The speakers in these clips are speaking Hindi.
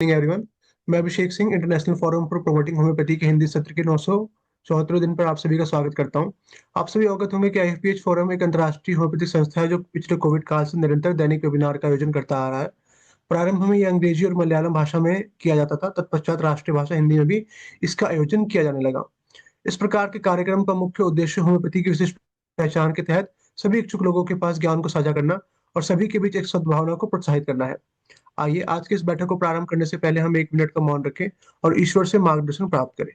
एवरीवन। मैं Abhishek Singh International Forum for Promoting Homeopathy के हिंदी सत्र के 974 दिन पर आप सभी का स्वागत करता हूं। आप सभी अवगत होंगे कि आईएफपीएच फोरम एक अंतर्राष्ट्रीय होम्योपैथी संस्था है जो पिछले कोविड काल से निरंतर दैनिक वेबिनार का आयोजन करता आ रहा है। प्रारंभ में यह अंग्रेजी और मलयालम भाषा में किया जाता था, तत्पश्चात राष्ट्रीय भाषा हिंदी में भी इसका आयोजन किया जाने लगा। इस प्रकार के कार्यक्रम का मुख्य उद्देश्य होम्योपैथी की विशिष्ट पहचान के तहत सभी इच्छुक लोगों के पास ज्ञान को साझा करना और सभी के बीच एक सद्भावना को प्रोत्साहित करना है। आइए आज की इस बैठक को प्रारंभ करने से पहले हम 1 मिनट का मौन रखें और ईश्वर से मार्गदर्शन प्राप्त करें।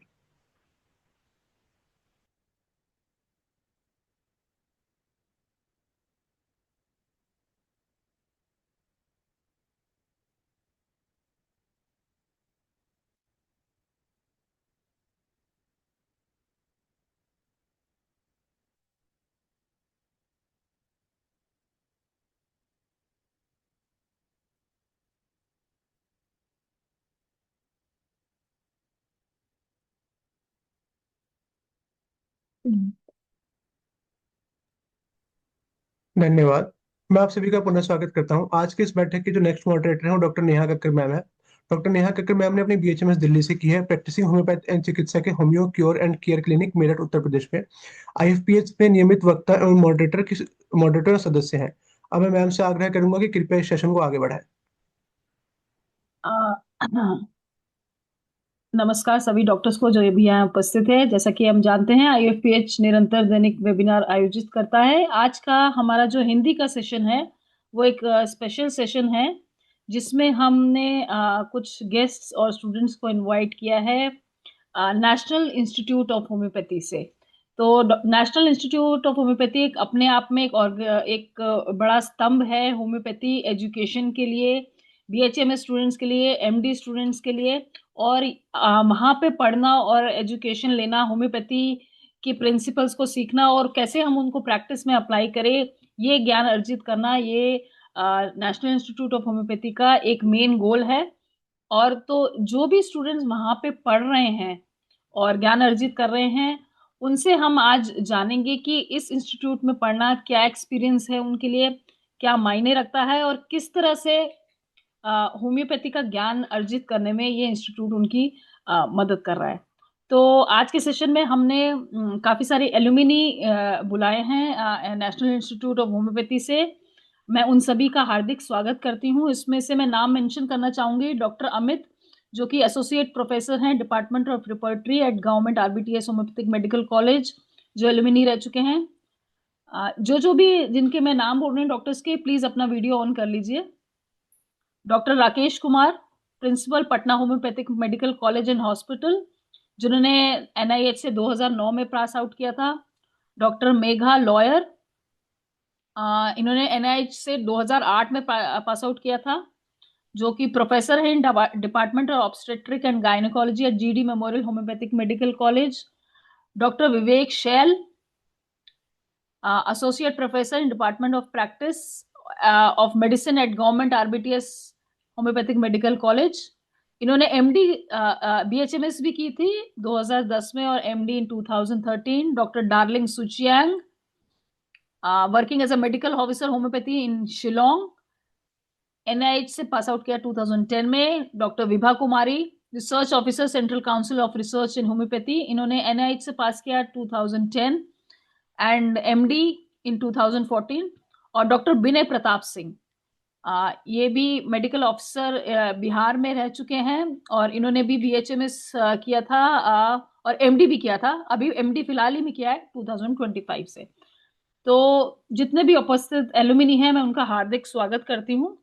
धन्यवाद। मैं आप सभी का पुनः स्वागत करता हूं। आज के इस बैठक की जो नेक्स्ट मॉडरेटर है वो डॉक्टर नेहा कक्कर मैम है। डॉक्टर नेहा कक्कर मैम ने अपनी बीएचएमएस दिल्ली से की है, प्रैक्टिसिंग होम्योपैथ एंड चिकित्सा के Homeo Cure and Care Clinic Meerut Uttar Pradesh में। आईएफपीएच में नियमित वक्ता एवं मॉडरेटर और सदस्य हैं। अब मैं मैम से आग्रह करूंगा कि कृपया इस सेशन को आगे बढ़ाएं। अ, नमस्कार सभी डॉक्टर्स को जो भी यहाँ उपस्थित है। जैसा कि हम जानते हैं आईएफपीएच निरंतर दैनिक वेबिनार आयोजित करता है। आज का हमारा जो हिंदी का सेशन है वो एक स्पेशल सेशन है जिसमें हमने कुछ गेस्ट्स और स्टूडेंट्स को इनवाइट किया है नेशनल इंस्टीट्यूट ऑफ होम्योपैथी से। तो नेशनल इंस्टीट्यूट ऑफ होम्योपैथी एक अपने आप में एक बड़ा स्तंभ है होम्योपैथी एजुकेशन के लिए, बीएचएमएस स्टूडेंट्स के लिए, एमडी स्टूडेंट्स के लिए। और वहाँ पे पढ़ना और एजुकेशन लेना, होम्योपैथी की प्रिंसिपल्स को सीखना और कैसे हम उनको प्रैक्टिस में अप्लाई करें, ये ज्ञान अर्जित करना, ये नेशनल इंस्टीट्यूट ऑफ होम्योपैथी का एक मेन गोल है। और तो जो भी स्टूडेंट्स वहाँ पे पढ़ रहे हैं और ज्ञान अर्जित कर रहे हैं, उनसे हम आज जानेंगे कि इस इंस्टीट्यूट में पढ़ना क्या एक्सपीरियंस है उनके लिए, क्या मायने रखता है और किस तरह से होम्योपैथी का ज्ञान अर्जित करने में ये इंस्टीट्यूट उनकी मदद कर रहा है। तो आज के सेशन में हमने काफी सारे एलुमिनी बुलाए हैं नेशनल इंस्टीट्यूट ऑफ होम्योपैथी से। मैं उन सभी का हार्दिक स्वागत करती हूँ। इसमें से मैं नाम मेंशन करना चाहूंगी डॉक्टर अमित, जो कि एसोसिएट प्रोफेसर हैं department of repertory at government RBTS homeopathic medical college, जो एलुमिनी रह चुके हैं। जो भी जिनके मैं नाम बोल रही हूँ डॉक्टर्स के, प्लीज अपना वीडियो ऑन कर लीजिए। Doctor Rakesh Kumar, principal Patna homeopathic medical college and hospital, जिन्होंने एनआईएच से 2009 में पास आउट किया था। डॉक्टर मेघा लॉयर, इन्होंने एनआईएच से 2008 में पास आउट किया था, जो कि प्रोफेसर है in department of obstetric and gynaecology at GD memorial homeopathic medical college. Doctor Vivek Shail, associate professor in department of practice of medicine at government RBTS homeopathic medical college. इन्होंने एमडी बीएचएमएस भी की थी 2010 में और MD in 2013। Doctor Darling Suchiang, working as a medical officer homeopathy in Shillong, NIH से पास आउट किया 2010 में। Doctor Vibha Kumari, research officer central council of research in homeopathy, इन्होंने एनआईएच से पास किया 2010 एंड एमडी इन 2014। और डॉक्टर विनय प्रताप सिंह, ये भी मेडिकल ऑफिसर बिहार में रह चुके हैं और इन्होंने भी बीएचएमएस किया था और एमडी भी किया था। अभी एमडी फिलहाल ही में किया है 2025 से। तो जितने भी उपस्थित एलुमिनी हैं मैं उनका हार्दिक स्वागत करती हूँ।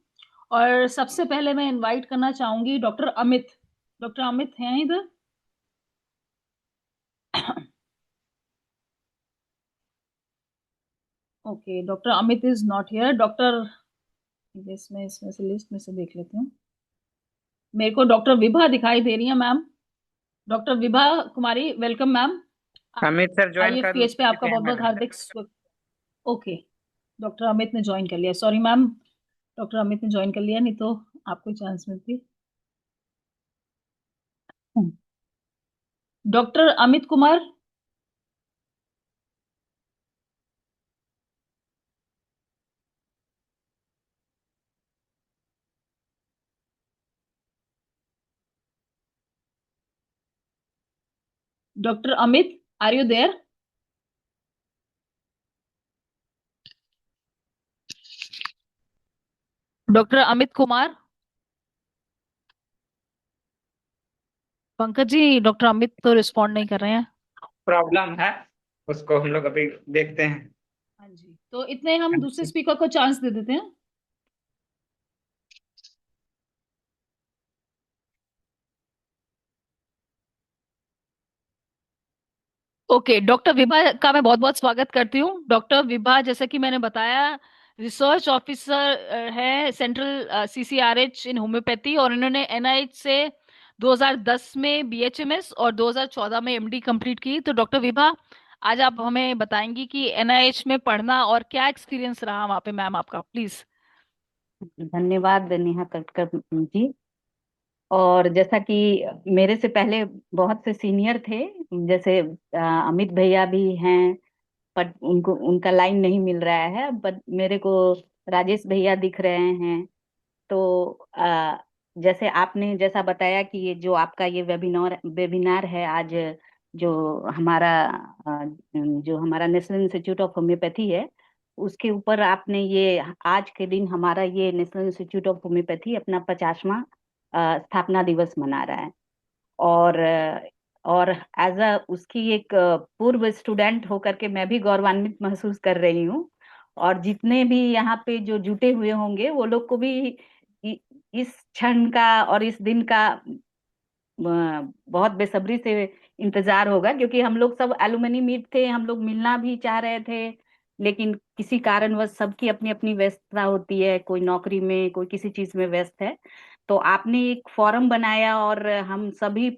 और सबसे पहले मैं इनवाइट करना चाहूंगी डॉक्टर अमित। डॉक्टर अमित हैं इधर? Okay, doctor Amit is not here. Doctor, इसमें से लिस्ट में से देख लेती हूँ। मेरे को डॉक्टर विभा दिखाई दे रही है ma'am. Doctor Vibha Kumari, welcome ma'am. Amit sir join कर आईएफपीएच पे आपका लेते हैं बहुत बहुत मैडम। हार्दिक ओके, डॉक्टर अमित ने ज्वाइन कर लिया। सॉरी मैम, डॉक्टर अमित ने ज्वाइन कर लिया, नहीं तो आपको चांस मिलती। Doctor Amit Kumar, Dr. Amit, are you there? Doctor Amit Kumar. Pankaj ji, doctor Amit तो रिस्पॉन्ड नहीं कर रहे हैं। प्रॉब्लम है, उसको हम लोग अभी देखते हैं। हाँ जी, तो इतने हम दूसरे स्पीकर को चांस दे देते हैं। ओके, डॉक्टर विभा का मैं बहुत बहुत स्वागत करती हूँ। डॉक्टर विभा, जैसा कि मैंने बताया, रिसर्च ऑफिसर है सेंट्रल सीसीआरएच इन होम्योपैथी, और इन्होंने एनआईएच से 2010 में बीएचएमएस और 2014 में एमडी कंप्लीट की। तो डॉक्टर विभा, आज आप हमें बताएंगी कि एनआईएच में पढ़ना और क्या एक्सपीरियंस रहा वहाँ पे, मैम आपका, प्लीज। धन्यवाद नेहा कटकर जी। और जैसा कि मेरे से पहले बहुत से सीनियर थे, जैसे अमित भैया भी हैं, पर उनको उनका लाइन नहीं मिल रहा है, बट मेरे को राजेश भैया दिख रहे हैं। तो जैसे आपने जैसा बताया कि ये जो आपका ये वेबिनार वेबिनार है आज, जो हमारा जो हमारा नेशनल इंस्टीट्यूट ऑफ होम्योपैथी है, उसके ऊपर आपने ये आज के दिन हमारा ये नेशनल इंस्टीट्यूट ऑफ होम्योपैथी अपना 50वां स्थापना दिवस मना रहा है। और एज अ उसकी एक पूर्व स्टूडेंट होकर के मैं भी गौरवान्वित महसूस कर रही हूँ। और जितने भी यहाँ पे जो जुटे हुए होंगे वो लोग को भी इ- इस क्षण का और इस दिन का बहुत बेसब्री से इंतजार होगा, क्योंकि हम लोग सब एलुमनी मीट थे, हम लोग मिलना भी चाह रहे थे, लेकिन किसी कारणवश सबकी अपनी अपनी व्यस्तता होती है, कोई नौकरी में, कोई किसी चीज में व्यस्त है। तो आपने एक फोरम बनाया और हम सभी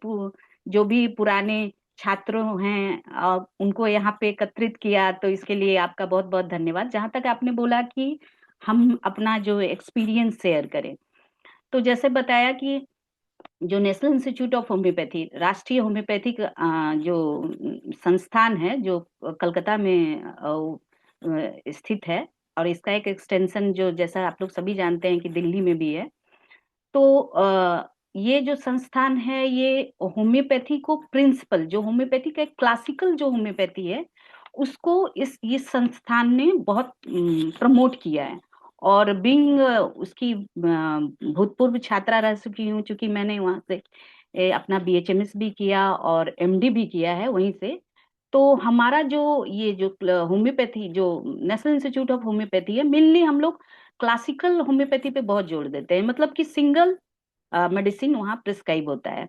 जो भी पुराने छात्र हैं उनको यहाँ पे एकत्रित किया, तो इसके लिए आपका बहुत बहुत धन्यवाद। जहाँ तक आपने बोला कि हम अपना जो एक्सपीरियंस शेयर करें, तो जैसे बताया कि जो नेशनल इंस्टीट्यूट ऑफ होम्योपैथी, राष्ट्रीय होम्योपैथिक जो संस्थान है, जो कलकत्ता में स्थित है, और इसका एक एक्सटेंशन जो जैसा आप लोग सभी जानते हैं कि दिल्ली में भी है। तो ये जो संस्थान है, ये होम्योपैथी को प्रिंसिपल, जो होम्योपैथी का एक क्लासिकल जो होम्योपैथी है, उसको इस संस्थान ने बहुत प्रमोट किया है। और बिंग उसकी भूतपूर्व छात्रा रह चुकी हूँ, चूंकि मैंने वहां से अपना बीएचएमएस भी किया और एमडी भी किया है वहीं से। तो हमारा जो ये जो होम्योपैथी, जो नेशनल इंस्टीट्यूट ऑफ होम्योपैथी है, मेनली हम लोग क्लासिकल होम्योपैथी पे बहुत जोर देते हैं, मतलब कि सिंगल मेडिसिन वहाँ प्रिस्क्राइब होता है।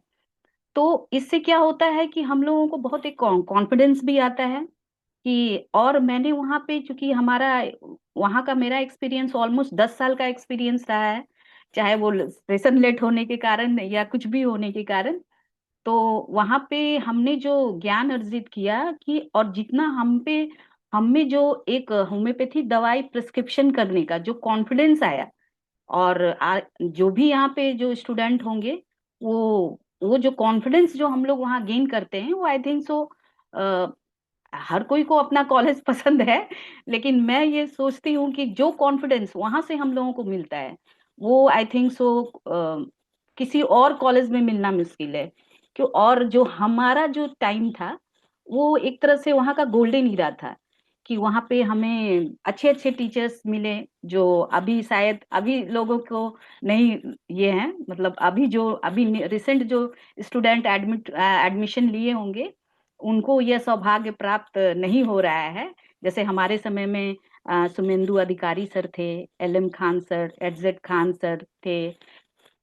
तो इससे क्या होता है कि हम लोगों को बहुत एक कॉन्फिडेंस भी आता है कि, और मैंने वहाँ पे, चूंकि हमारा वहाँ का मेरा एक्सपीरियंस ऑलमोस्ट 10 साल का एक्सपीरियंस रहा है, चाहे वो सेशन लेट होने के कारण या कुछ भी होने के कारण। तो वहाँ पे हमने जो ज्ञान अर्जित किया कि, और जितना हम में जो एक होम्योपैथी दवाई प्रिस्क्रिप्शन करने का जो कॉन्फिडेंस आया, और जो भी यहाँ पे जो स्टूडेंट होंगे, वो जो कॉन्फिडेंस जो हम लोग वहाँ गेन करते हैं, वो आई थिंक सो हर कोई को अपना कॉलेज पसंद है, लेकिन मैं ये सोचती हूँ कि जो कॉन्फिडेंस वहां से हम लोगों को मिलता है, वो आई थिंक सो किसी और कॉलेज में मिलना मुश्किल है। क्यों? और जो हमारा जो टाइम था, वो एक तरह से वहाँ का गोल्डन ईरा था, कि वहाँ पे हमें अच्छे अच्छे टीचर्स मिले, जो अभी शायद अभी लोगों को नहीं ये है, मतलब अभी रिसेंट जो स्टूडेंट एडमिशन लिए होंगे, उनको यह सौभाग्य प्राप्त नहीं हो रहा है। जैसे हमारे समय में सुमेंदु अधिकारी सर थे, LM Khan sir, AZ Khan sir थे,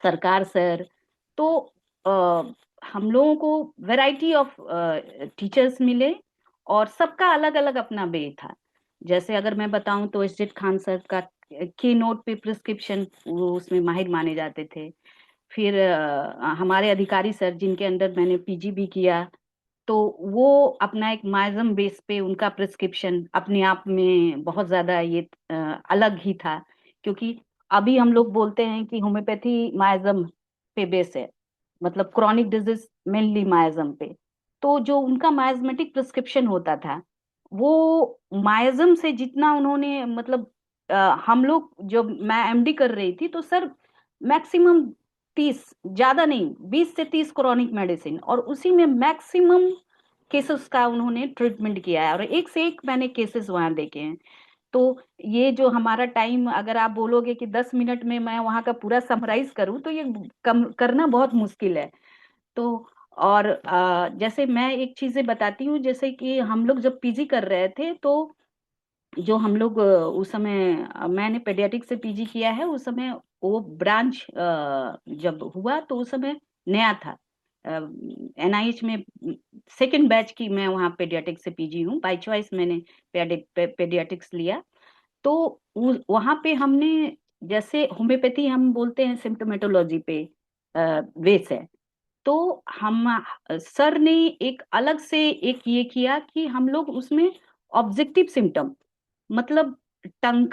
सरकार सर। तो आ, हम लोगों को वैरायटी ऑफ टीचर्स मिले, और सबका अलग अलग अपना वे था। जैसे अगर मैं बताऊं तो एसजेड खान सर का की नोट पे प्रिस्क्रिप्शन, वो उसमें माहिर माने जाते थे। फिर हमारे अधिकारी सर, जिनके अंडर मैंने पीजी भी किया, तो वो अपना एक माइजम बेस पे उनका प्रिस्क्रिप्शन अपने आप में बहुत ज्यादा ये अलग ही था। क्योंकि अभी हम लोग बोलते हैं कि होम्योपैथी माइजम पे बेस है, मतलब क्रॉनिक डिजीज मेनली माइजम पे। तो जो उनका माइजमेटिक प्रिस्क्रिप्शन होता था, वो माइजम से जितना उन्होंने, मतलब हम लोग, जो मैं एमडी कर रही थी, तो सर मैक्सिमम 30, ज्यादा नहीं, 20 से 30 क्रॉनिक मेडिसिन, और उसी में मैक्सिमम केसेस का उन्होंने ट्रीटमेंट किया है और एक से एक मैंने केसेस वहां देखे हैं। तो ये जो हमारा टाइम, अगर आप बोलोगे कि 10 मिनट में मैं वहां का पूरा समराइज करूं तो ये कम करना बहुत मुश्किल है। तो और जैसे मैं एक चीजें बताती हूँ, जैसे कि हम लोग जब पीजी कर रहे थे तो जो हम लोग उस समय मैंने पेडियाट्रिक से पीजी किया है, उस समय वो ब्रांच जब हुआ तो उस समय नया था। एनआईएच में सेकंड बैच की मैं वहाँ पेडियाट्रिक से पीजी हूँ, बाय चॉइस मैंने पेडियाट्रिक्स लिया। तो वहाँ पे हमने, जैसे होम्योपैथी हम बोलते हैं सिम्टोमेटोलॉजी पे बेस है, तो हम सर ने एक अलग से एक ये किया कि हम लोग उसमें ऑब्जेक्टिव सिम्टम, मतलब टंग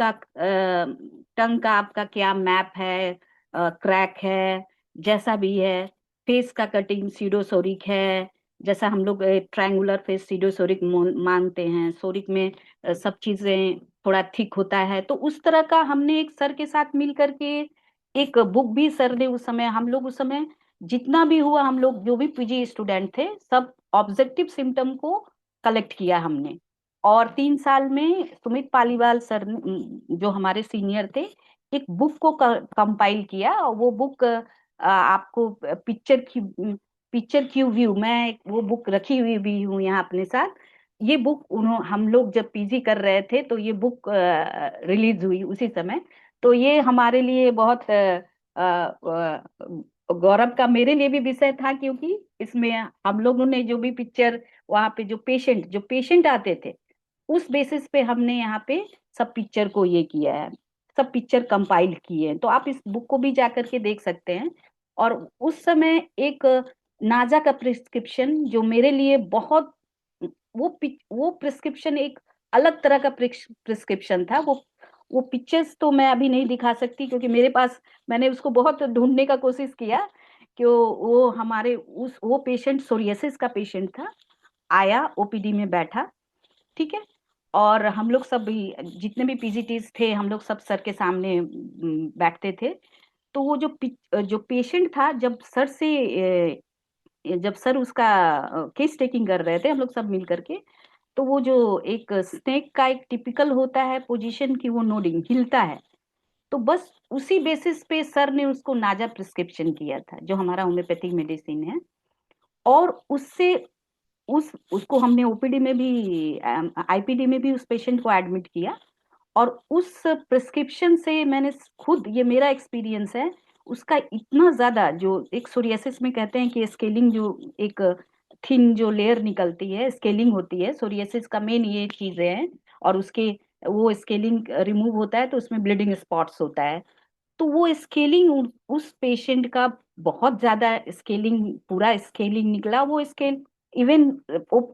का आपका क्या मैप है, क्रैक है, जैसा भी है, फेस का कटिंग सीडोसोरिक है, जैसा हम लोग ट्रायंगुलर फेस सीडोसोरिक मानते हैं, सोरिक में सब चीजें थोड़ा ठीक होता है। तो उस तरह का हमने एक सर के साथ मिल करके एक बुक भी सर ने उस समय, हम लोग उस समय जितना भी हुआ, हम लोग जो भी पीजी स्टूडेंट थे सब ऑब्जेक्टिव सिम्टम को कलेक्ट किया हमने। और 3 साल में सुमित पालीवाल सर जो हमारे सीनियर थे, एक बुक को कंपाइल किया। और वो बुक आपको पिक्चर क्यू व्यू, मैं वो बुक रखी हुई भी हूँ यहाँ अपने साथ। ये बुक हम लोग जब पीजी कर रहे थे तो ये बुक रिलीज हुई उसी समय। तो ये हमारे लिए बहुत गौरव का मेरे लिए भी विषय था, क्योंकि इसमें हम लोगों ने जो भी पिक्चर वहाँ पे जो पेशेंट आते थे, उस बेसिस पे हमने यहाँ पे सब पिक्चर को ये किया है, सब पिक्चर कंपाइल किए हैं। तो आप इस बुक को भी जा करके देख सकते हैं। और उस समय एक नाजा का प्रिस्क्रिप्शन जो मेरे लिए बहुत, वो प्रिस्क्रिप्शन एक अलग तरह का प्रिस्क्रिप्शन था। वो पिक्चर्स तो मैं अभी नहीं दिखा सकती, क्योंकि मेरे पास, मैंने उसको बहुत ढूंढने का कोशिश किया कि वो हमारे वो पेशेंट सोरियासिस का पेशेंट था, आया ओपीडी में बैठा, ठीक है। और हम लोग सब भी, जितने भी पीजीटीज थे, हम लोग सब सर के सामने बैठते थे। तो वो जो पेशेंट था, जब सर उसका केस टेकिंग कर रहे थे, हम लोग सब मिल करके, तो वो जो एक स्नेक का एक टिपिकल होता है पोजीशन की, वो नोडिंग हिलता है, तो बस उसी बेसिस पे सर ने उसको नाजा प्रिस्क्रिप्शन किया था, जो हमारा होम्योपैथिक मेडिसिन है। और उसको हमने ओपीडी में भी, आईपीडी में भी उस पेशेंट को एडमिट किया। और उस प्रिस्क्रिप्शन से मैंने खुद, ये मेरा एक्सपीरियंस है, उसका इतना ज्यादा, जो एक सोरियासिस में कहते हैं कि स्केलिंग, जो एक थिन जो लेयर निकलती है, स्केलिंग होती है, सोरियासिस का मेन ये चीजें हैं। और उसके वो स्केलिंग रिमूव होता है तो उसमें ब्लीडिंग स्पॉट्स होता है। तो वो स्केलिंग उस पेशेंट का बहुत ज्यादा स्केलिंग, पूरा स्केलिंग निकला। वो स्केल इवन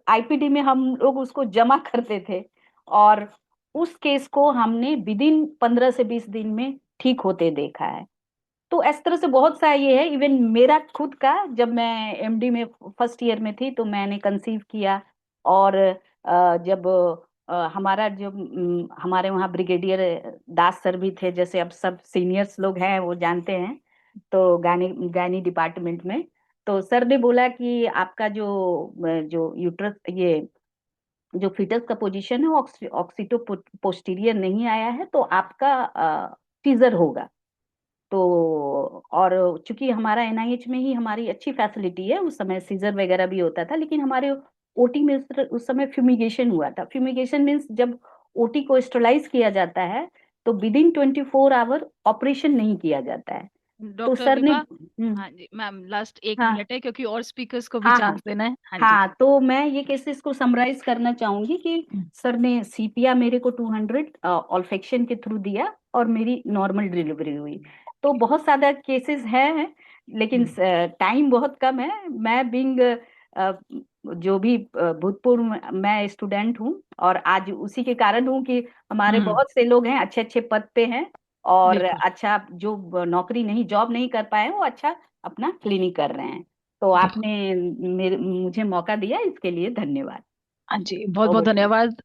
आईपीडी में हम लोग उसको जमा करते थे, और उस केस को हमने विद इन 15 से 20 दिन में ठीक होते देखा है। तो इस तरह से बहुत सा ये है। इवन मेरा खुद का, जब मैं एमडी में फर्स्ट ईयर में थी तो मैंने कंसीव किया। और जब हमारा जो हमारे वहाँ ब्रिगेडियर दास सर भी थे, जैसे अब सब सीनियर्स लोग हैं वो जानते हैं, तो गायनी डिपार्टमेंट में, तो सर ने बोला कि आपका जो यूट्रस, ये जो फीटस का पोजीशन है वो ऑक्सीटो पोस्टीरियर नहीं आया है, तो आपका सीजर होगा। तो और चूंकि हमारा एनआईएच में ही हमारी अच्छी फैसिलिटी है, उस समय सीजर वगैरह भी होता था, लेकिन हमारे ओटी में उस समय फ्यूमिगेशन हुआ था। फ्यूमिगेशन मीन्स जब ओटी को स्टरलाइज किया जाता है तो विद इन 24 आवर ऑपरेशन नहीं किया जाता है। तो डॉक्टर सर ने विभा, हाँ जी मैम, लास्ट 1 मिनट है क्योंकि और स्पीकर्स को भी हाँ चांस देना है। हाँ जी। हाँ, तो मैं ये केसेस को समराइज करना चाहूंगी कि सर ने सीपिया मेरे को 200 ऑल्फेक्शन के थ्रू दिया और मेरी नॉर्मल डिलीवरी हुई। तो बहुत सारा केसेस हैं, लेकिन टाइम बहुत कम है। मैं बिंग जो भी भूतपूर्व मैं स्टूडेंट हूँ, और आज उसी के कारण हूँ कि हमारे बहुत से लोग हैं अच्छे अच्छे पद पे हैं, और बिल्कुल। अच्छा जो नौकरी नहीं, जॉब नहीं कर पाए, वो अच्छा अपना क्लिनिक कर रहे हैं। तो बिल्कुल। आपने मुझे मौका दिया, इसके लिए धन्यवाद। हाँ जी, बहुत बहुत ओवर टू धन्यवाद यू।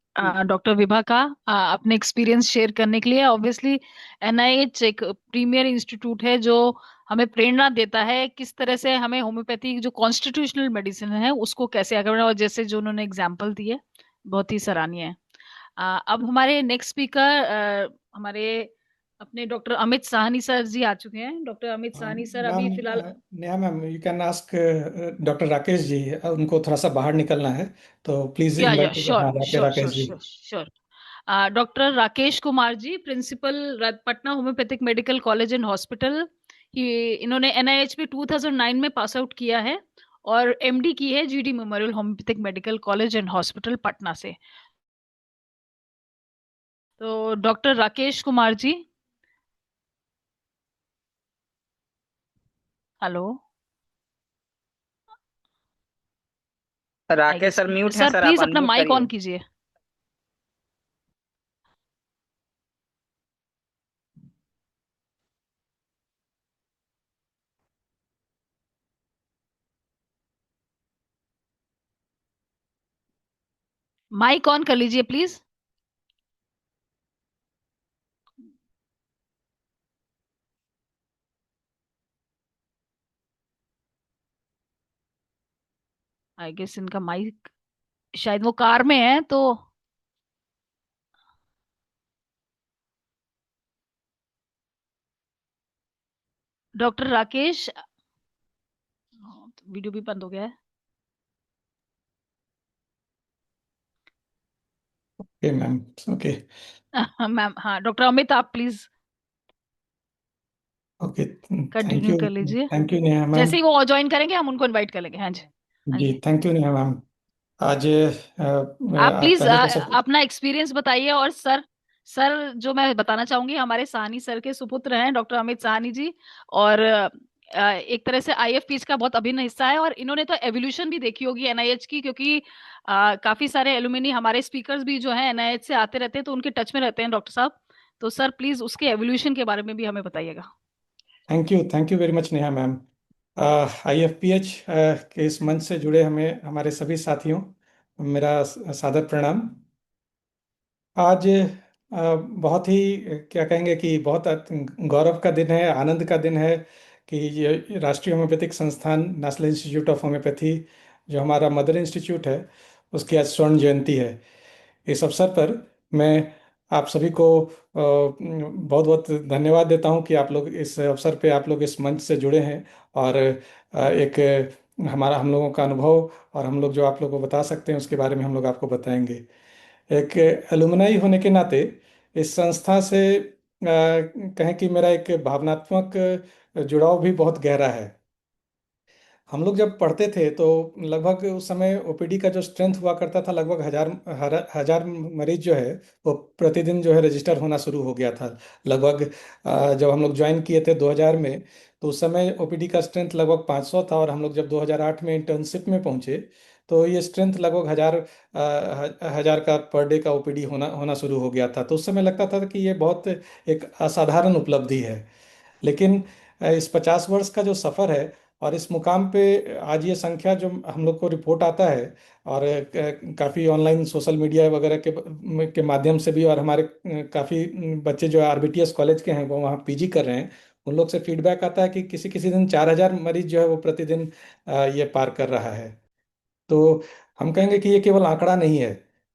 डॉक्टर विभा का अपने एक्सपीरियंस शेयर करने के लिए। ऑब्वियसली एनआईएच एक प्रीमियर इंस्टीट्यूट है जो हमें प्रेरणा देता है किस तरह से हमें होम्योपैथी जो कॉन्स्टिट्यूशनल मेडिसिन है उसको कैसे आगे बढ़ाना, और जैसे जो उन्होंने एग्जाम्पल दिए बहुत ही सराहनीय है। अब हमारे नेक्स्ट स्पीकर हमारे अपने डॉक्टर अमित साहनी सर जी आ चुके हैं। Doctor Amit Sahni sir ma'am, अभी फिलहाल Neha ma'am, you can ask doctor Rakesh ji, उनको थोड़ा सा बाहर निकलना है, तो प्लीज या इनवाइट, श्योर हाँ, sure Rakesh sure ji. Sure sure. Doctor Rakesh Kumar ji, principal Patna homeopathic medical college and hospital. इन्होंने एनआईएच में 2009 में पास आउट किया है और एमडी की है GD memorial homeopathic medical college and hospital Patna से। तो डॉक्टर राकेश कुमार जी, हेलो। आई राकेश गेस सर म्यूट है सर सर, आप प्लीज अपना अनम्यूट माइक करिए। ऑन कीजिए। माइक ऑन कर लीजिए प्लीज। आई गेस इनका माइक, शायद वो कार में है तो। डॉक्टर राकेश, वीडियो भी बंद हो गया है। ओके मैम, ओके मैम, हाँ डॉक्टर अमित आप please okay, thank continue you, कर लीजिए। Thank you Neha ma'am. जैसे ही वो ज्वाइन करेंगे हम उनको इनवाइट कर लेंगे। हाँ जी, हाँ जी, जी। Thank you Neha ma'am. आज आप आप प्लीज पहले तो सब, अपना एक्सपीरियंस बताइए। और सर, सर जो मैं बताना चाहूंगी, हमारे साहनी सर के सुपुत्र हैं डॉक्टर अमित साहनी जी। और एक तरह से आईएफपीएच का बहुत अभिन्न हिस्सा है। और इन्होंने तो एवोल्यूशन भी देखी होगी एनआईएच की, क्योंकि काफी सारे एलुमनी हमारे स्पीकर्स भी जो हैं एनआईएच से आते रहते हैं, तो उनके टच में रहते हैं डॉक्टर साहब। तो सर प्लीज उसके एवोल्यूशन के बारे में भी हमें बताइएगा। Thank you very much Neha ma'am. IFPH के इस मंच से जुड़े हमें हमारे सभी साथियों, मेरा सादर प्रणाम। आज बहुत ही क्या कहेंगे कि बहुत गौरव का दिन है, आनंद का दिन है कि ये राष्ट्रीय होम्योपैथिक संस्थान नेशनल इंस्टीट्यूट ऑफ होम्योपैथी, जो हमारा मदर इंस्टीट्यूट है, उसकी आज स्वर्ण जयंती है। इस अवसर पर मैं आप सभी को बहुत बहुत धन्यवाद देता हूं कि आप लोग इस अवसर पे, आप लोग इस मंच से जुड़े हैं। और एक हम लोगों का अनुभव और हम लोग जो आप लोगों को बता सकते हैं उसके बारे में हम लोग आपको बताएंगे। एक एलुमनाई होने के नाते इस संस्था से कहें कि मेरा एक भावनात्मक जुड़ाव भी बहुत गहरा है। हम लोग जब पढ़ते थे तो लगभग उस समय ओपीडी का जो स्ट्रेंथ हुआ करता था, लगभग हजार मरीज जो है वो प्रतिदिन जो है रजिस्टर होना शुरू हो गया था। लगभग जब हम लोग ज्वाइन किए थे 2000 में, तो उस समय ओपीडी का स्ट्रेंथ लगभग 500 था। और हम लोग जब 2008 में इंटर्नशिप में पहुंचे तो ये स्ट्रेंथ लगभग हजार का पर डे का ओपीडी होना होना शुरू हो गया था। तो उस समय लगता था कि ये बहुत एक असाधारण उपलब्धि है। लेकिन इस 50 वर्ष का जो सफ़र है और इस मुकाम पे आज ये संख्या जो हम लोग को रिपोर्ट आता है, और काफ़ी ऑनलाइन सोशल मीडिया वगैरह के माध्यम से भी, और हमारे काफ़ी बच्चे जो RBTS कॉलेज के हैं वो वहाँ पीजी कर रहे हैं, उन लोग से फीडबैक आता है कि किसी किसी दिन 4000 मरीज जो है वो प्रतिदिन ये पार कर रहा है। तो हम कहेंगे कि ये केवल आंकड़ा नहीं है,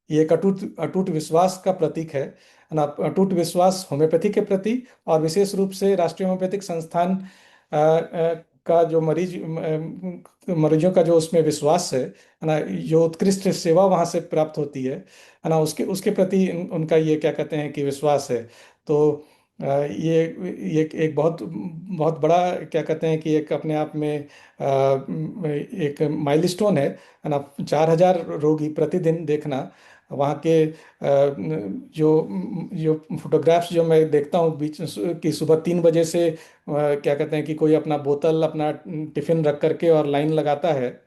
ये एक अटूट अटूट विश्वास का प्रतीक है ना। अटूट विश्वास होम्योपैथी के प्रति, और विशेष रूप से राष्ट्रीय होम्योपैथिक संस्थान का जो मरीजों का जो उसमें विश्वास है ना, जो उत्कृष्ट सेवा वहाँ से प्राप्त होती है ना, उसके उसके प्रति उनका ये क्या कहते हैं कि विश्वास है। तो ये एक बहुत बहुत बड़ा क्या कहते हैं कि एक अपने आप में एक माइलस्टोन है ना। 4000 रोगी प्रतिदिन देखना, वहाँ के जो जो फोटोग्राफ्स जो मैं देखता हूँ बीच कि सुबह 3 बजे से क्या कहते हैं कि कोई अपना बोतल, अपना टिफिन रख करके और लाइन लगाता है।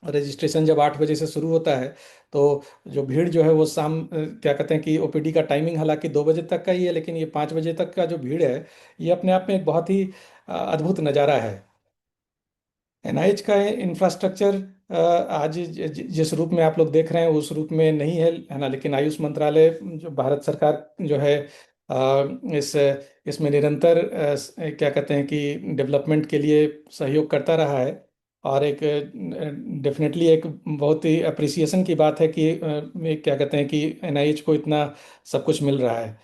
रजिस्ट्रेशन जब 8 बजे से शुरू होता है तो जो भीड़ जो है वो शाम क्या कहते हैं कि ओपीडी का टाइमिंग हालांकि 2 बजे तक का ही है, लेकिन ये 5 बजे तक का जो भीड़ है, ये अपने आप में एक बहुत ही अद्भुत नज़ारा है। NIH का इंफ्रास्ट्रक्चर आज जिस रूप में आप लोग देख रहे हैं उस रूप में नहीं है ना, लेकिन आयुष मंत्रालय जो भारत सरकार जो है इस इसमें निरंतर क्या कहते हैं कि डेवलपमेंट के लिए सहयोग करता रहा है। और एक डेफिनेटली एक बहुत ही अप्रिसिएशन की बात है कि क्या कहते हैं कि एनआईएच को इतना सब कुछ मिल रहा है।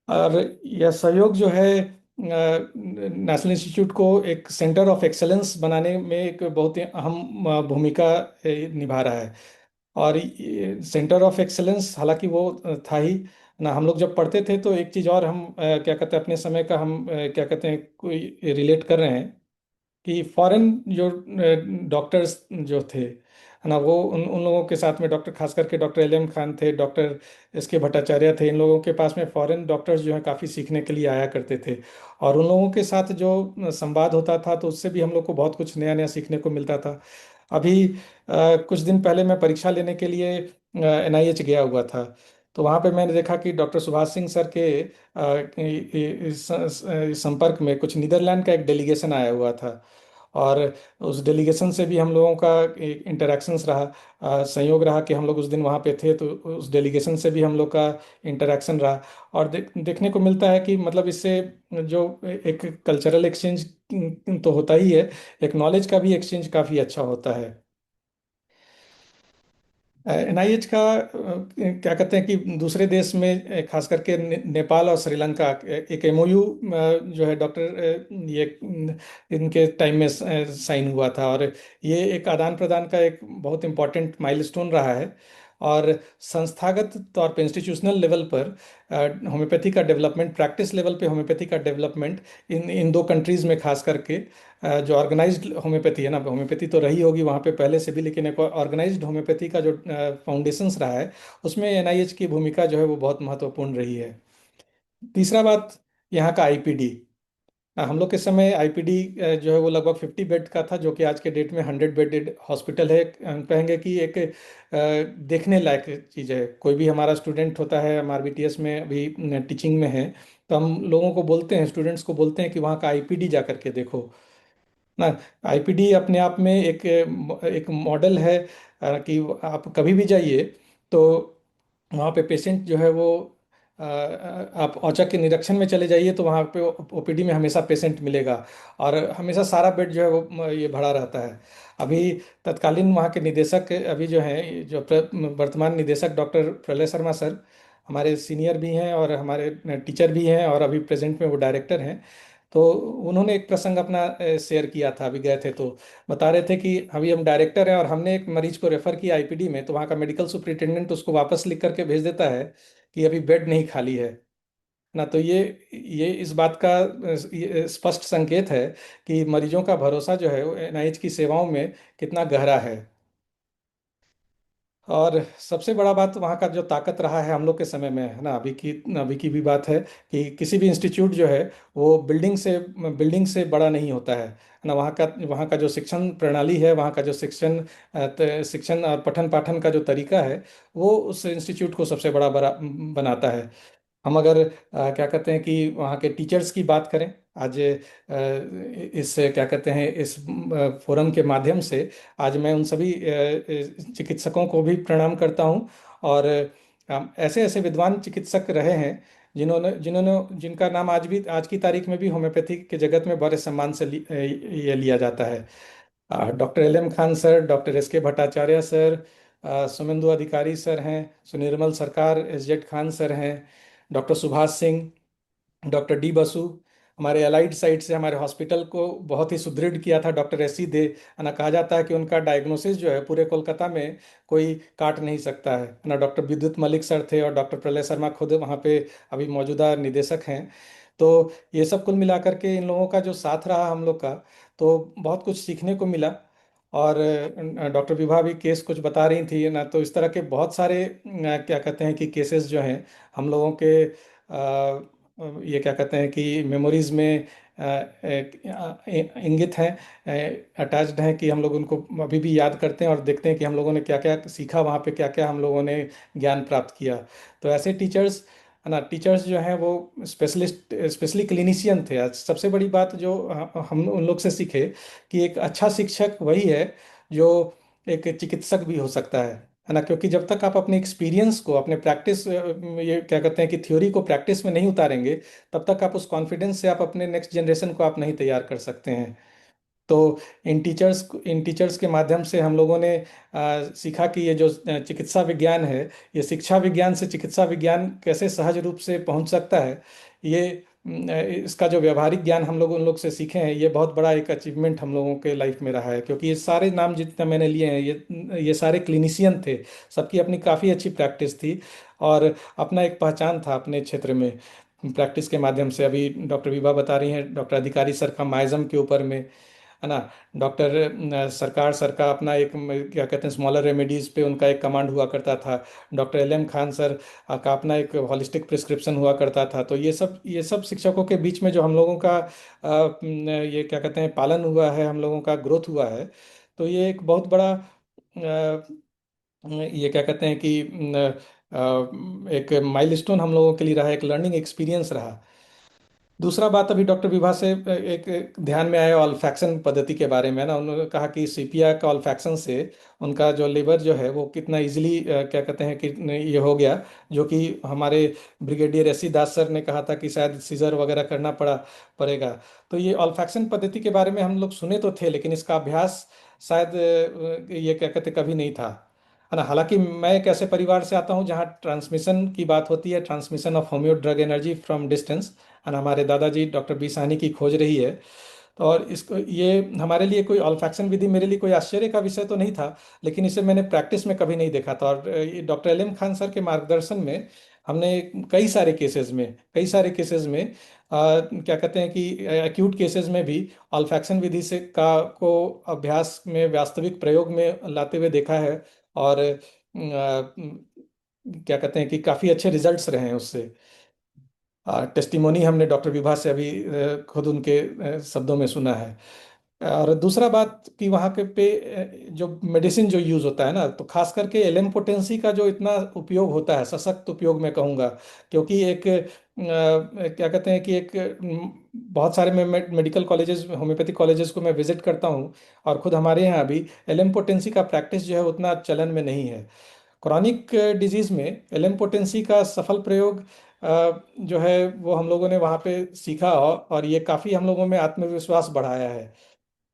और यह सहयोग जो है नेशनल इंस्टीट्यूट को एक सेंटर ऑफ एक्सेलेंस बनाने में एक बहुत ही अहम भूमिका निभा रहा है। और सेंटर ऑफ एक्सेलेंस हालांकि वो था ही ना। हम लोग जब पढ़ते थे तो एक चीज़ और हम क्या कहते हैं अपने समय का हम क्या कहते हैं कोई रिलेट कर रहे हैं कि फॉरेन जो डॉक्टर्स जो थे है ना, वो उन लोगों के साथ में डॉक्टर, खास करके डॉक्टर एल एम खान थे, डॉक्टर एस के भट्टाचार्य थे, इन लोगों के पास में फॉरेन डॉक्टर्स जो हैं काफ़ी सीखने के लिए आया करते थे। और उन लोगों के साथ जो संवाद होता था तो उससे भी हम लोग को बहुत कुछ नया नया सीखने को मिलता था। अभी कुछ दिन पहले मैं परीक्षा लेने के लिए एनआईएच गया हुआ था। तो वहाँ पे मैंने देखा कि डॉक्टर सुभाष सिंह सर के संपर्क में कुछ नीदरलैंड का एक डेलीगेशन आया हुआ था। और उस डेलीगेशन से भी हम लोगों का एक इंटरेक्शंस रहा, संयोग रहा कि हम लोग उस दिन वहाँ पे थे, तो उस डेलीगेशन से भी हम लोग का इंटरेक्शन रहा। और देखने को मिलता है कि मतलब इससे जो एक कल्चरल एक्सचेंज तो होता ही है, एक नॉलेज का भी एक्सचेंज काफ़ी अच्छा होता है। एनआईएच का क्या कहते हैं कि दूसरे देश में खास करके नेपाल और श्रीलंका एक एमओयू जो है डॉक्टर ये इनके टाइम में साइन हुआ था। और ये एक आदान प्रदान का एक बहुत इम्पोर्टेंट माइलस्टोन रहा है। और संस्थागत तौर पे इंस्टीट्यूशनल लेवल पर होम्योपैथी का डेवलपमेंट, प्रैक्टिस लेवल पे होम्योपैथी का डेवलपमेंट इन इन दो कंट्रीज़ में खास करके जो ऑर्गेनाइज्ड होम्योपैथी है ना, होम्योपैथी तो रही होगी वहाँ पे पहले से भी, लेकिन एक ऑर्गेनाइज्ड होम्योपैथी का जो फाउंडेशंस रहा है उसमें एनआईएच की भूमिका जो है वो बहुत महत्वपूर्ण रही है। तीसरा बात, यहाँ का आईपीडी। हम लोग के समय आईपीडी जो है वो लगभग 50 बेड का था, जो कि आज के डेट में 100 बेडेड हॉस्पिटल है। हम कहेंगे कि एक देखने लायक चीज़ है। कोई भी हमारा स्टूडेंट होता है, हम आरबीटीएस में अभी टीचिंग में है, तो हम लोगों को बोलते हैं, स्टूडेंट्स को बोलते हैं कि वहाँ का आईपीडी जा करके देखो ना। आईपीडी अपने आप में एक मॉडल है कि आप कभी भी जाइए तो वहाँ पे पेशेंट जो है वो आप औचक के निरीक्षण में चले जाइए तो वहाँ पे ओपीडी में हमेशा पेशेंट मिलेगा। और हमेशा सारा बेड जो है वो ये भरा रहता है। अभी तत्कालीन वहाँ के निदेशक अभी जो हैं, जो वर्तमान निदेशक डॉक्टर प्रलय शर्मा सर हमारे सीनियर भी हैं और हमारे टीचर भी हैं, और अभी प्रेजेंट में वो डायरेक्टर हैं। तो उन्होंने एक प्रसंग अपना शेयर किया था, अभी गए थे तो बता रहे थे कि अभी हम डायरेक्टर हैं और हमने एक मरीज को रेफर किया आईपीडी में, तो वहाँ का मेडिकल सुपरिटेंडेंट उसको वापस लिख करके भेज देता है कि अभी बेड नहीं खाली है ना। तो ये इस बात का ये स्पष्ट संकेत है कि मरीजों का भरोसा जो है एनआईएच की सेवाओं में कितना गहरा है। और सबसे बड़ा बात वहाँ का जो ताकत रहा है हम लोग के समय में, है ना, अभी की भी बात है कि किसी भी इंस्टीट्यूट जो है वो बिल्डिंग से बड़ा नहीं होता है ना। वहाँ का जो शिक्षण प्रणाली है, वहाँ का जो शिक्षण और पठन पाठन का जो तरीका है, वो उस इंस्टीट्यूट को सबसे बड़ा बड़ा बनाता है। हम अगर क्या कहते हैं कि वहाँ के टीचर्स की बात करें आज, इस क्या कहते हैं इस फोरम के माध्यम से आज मैं उन सभी चिकित्सकों को भी प्रणाम करता हूँ। और ऐसे ऐसे विद्वान चिकित्सक रहे हैं जिनका नाम आज की तारीख में भी होम्योपैथी के जगत में बड़े सम्मान से ये लिया जाता है। Doctor L M Khan sir, doctor S K Bhattacharya sir, Sumendu Adhikari sir हैं, Sunirmal Sarkar, S Z Khan sir हैं, doctor Subhash Singh, doctor D Basu, हमारे अलाइड साइड से हमारे हॉस्पिटल को बहुत ही सुदृढ़ किया था डॉक्टर एस सी दे। है ना, कहा जाता है कि उनका डायग्नोसिस जो है पूरे कोलकाता में कोई काट नहीं सकता है ना। डॉक्टर विद्युत मलिक सर थे और डॉक्टर प्रलय शर्मा खुद वहाँ पे अभी मौजूदा निदेशक हैं। तो ये सब कुल मिलाकर के इन लोगों का जो साथ रहा हम लोग का, तो बहुत कुछ सीखने को मिला। और डॉक्टर विभा भी केस कुछ बता रही थी ना, तो इस तरह के बहुत सारे क्या कहते हैं कि केसेस जो हैं हम लोगों के ये क्या कहते हैं कि मेमोरीज में इंगित हैं, अटैच्ड हैं, कि हम लोग उनको अभी भी याद करते हैं और देखते हैं कि हम लोगों ने क्या क्या सीखा वहाँ पे, क्या क्या हम लोगों ने ज्ञान प्राप्त किया। तो ऐसे टीचर्स है ना, टीचर्स जो हैं वो स्पेशली क्लिनिशियन थे। आज सबसे बड़ी बात जो हम उन लोग से सीखे कि एक अच्छा शिक्षक वही है जो एक चिकित्सक भी हो सकता है है ना, क्योंकि जब तक आप अपने एक्सपीरियंस को, अपने प्रैक्टिस, ये क्या कहते हैं कि थ्योरी को प्रैक्टिस में नहीं उतारेंगे, तब तक आप उस कॉन्फिडेंस से आप अपने नेक्स्ट जनरेशन को आप नहीं तैयार कर सकते हैं। तो इन टीचर्स के माध्यम से हम लोगों ने सीखा कि ये जो चिकित्सा विज्ञान है, ये शिक्षा विज्ञान से चिकित्सा विज्ञान कैसे सहज रूप से पहुंच सकता है। ये इसका जो व्यवहारिक ज्ञान हम लोग उन लोग से सीखे हैं, ये बहुत बड़ा एक अचीवमेंट हम लोगों के लाइफ में रहा है, क्योंकि ये सारे नाम जितने मैंने लिए हैं, ये सारे क्लिनिशियन थे। सबकी अपनी काफ़ी अच्छी प्रैक्टिस थी और अपना एक पहचान था अपने क्षेत्र में। प्रैक्टिस के माध्यम से अभी डॉक्टर विभा बता रही हैं, डॉक्टर अधिकारी सर का माइजम के ऊपर में, है ना। डॉक्टर सरकार सर का अपना एक क्या कहते हैं स्मॉलर रेमेडीज पे उनका एक कमांड हुआ करता था। Doctor L M Khan sir का अपना एक हॉलिस्टिक प्रिस्क्रिप्शन हुआ करता था। तो ये सब शिक्षकों के बीच में जो हम लोगों का ये क्या कहते हैं पालन हुआ है, हम लोगों का ग्रोथ हुआ है। तो ये एक बहुत बड़ा ये क्या कहते हैं कि एक माइलस्टोन हम लोगों के लिए रहा, एक लर्निंग एक्सपीरियंस रहा। दूसरा बात अभी डॉक्टर विभा से एक ध्यान में आया ऑल्फैक्शन पद्धति के बारे में ना। उन्होंने कहा कि सीपिया का ऑल्फैक्शन से उनका जो लिवर जो है वो कितना इजीली क्या कहते हैं कि ये हो गया, जो कि हमारे ब्रिगेडियर एस सी दास सर ने कहा था कि शायद सीजर वगैरह करना पड़ेगा। तो ये ऑल्फैक्शन पद्धति के बारे में हम लोग सुने तो थे, लेकिन इसका अभ्यास शायद ये क्या कहते कभी नहीं था, है ना। हालांकि मैं एक ऐसे परिवार से आता हूँ जहाँ ट्रांसमिशन की बात होती है, transmission of homeo drug energy from distance, और हमारे दादाजी डॉक्टर बी साहनी की खोज रही है। तो और इसको ये हमारे लिए कोई ऑल्फैक्शन विधि मेरे लिए कोई आश्चर्य का विषय तो नहीं था, लेकिन इसे मैंने प्रैक्टिस में कभी नहीं देखा था। और ये doctor L M Khan sir के मार्गदर्शन में हमने कई सारे केसेस में क्या कहते हैं कि एक्यूट केसेस में भी ऑल्फैक्शन विधि से को अभ्यास में वास्तविक प्रयोग में लाते हुए देखा है। और क्या कहते हैं कि काफ़ी अच्छे रिजल्ट्स रहे हैं उससे। टेस्टिमोनी हमने डॉक्टर विभा से अभी खुद उनके शब्दों में सुना है। और दूसरा बात कि वहाँ के पे जो मेडिसिन जो यूज़ होता है ना, तो खास करके एलएम पोटेंसी का जो इतना उपयोग होता है, सशक्त उपयोग मैं कहूँगा, क्योंकि एक क्या कहते हैं कि एक बहुत सारे मैं मेडिकल कॉलेजेस, होम्योपैथिक कॉलेजेस को मैं विजिट करता हूँ, और खुद हमारे यहाँ भी एलएम पोटेंसी का प्रैक्टिस जो है उतना चलन में नहीं है। क्रॉनिक डिजीज में एलएम पोटेंसी का सफल प्रयोग जो है वो हम लोगों ने वहाँ पे सीखा, और ये काफ़ी हम लोगों में आत्मविश्वास बढ़ाया है।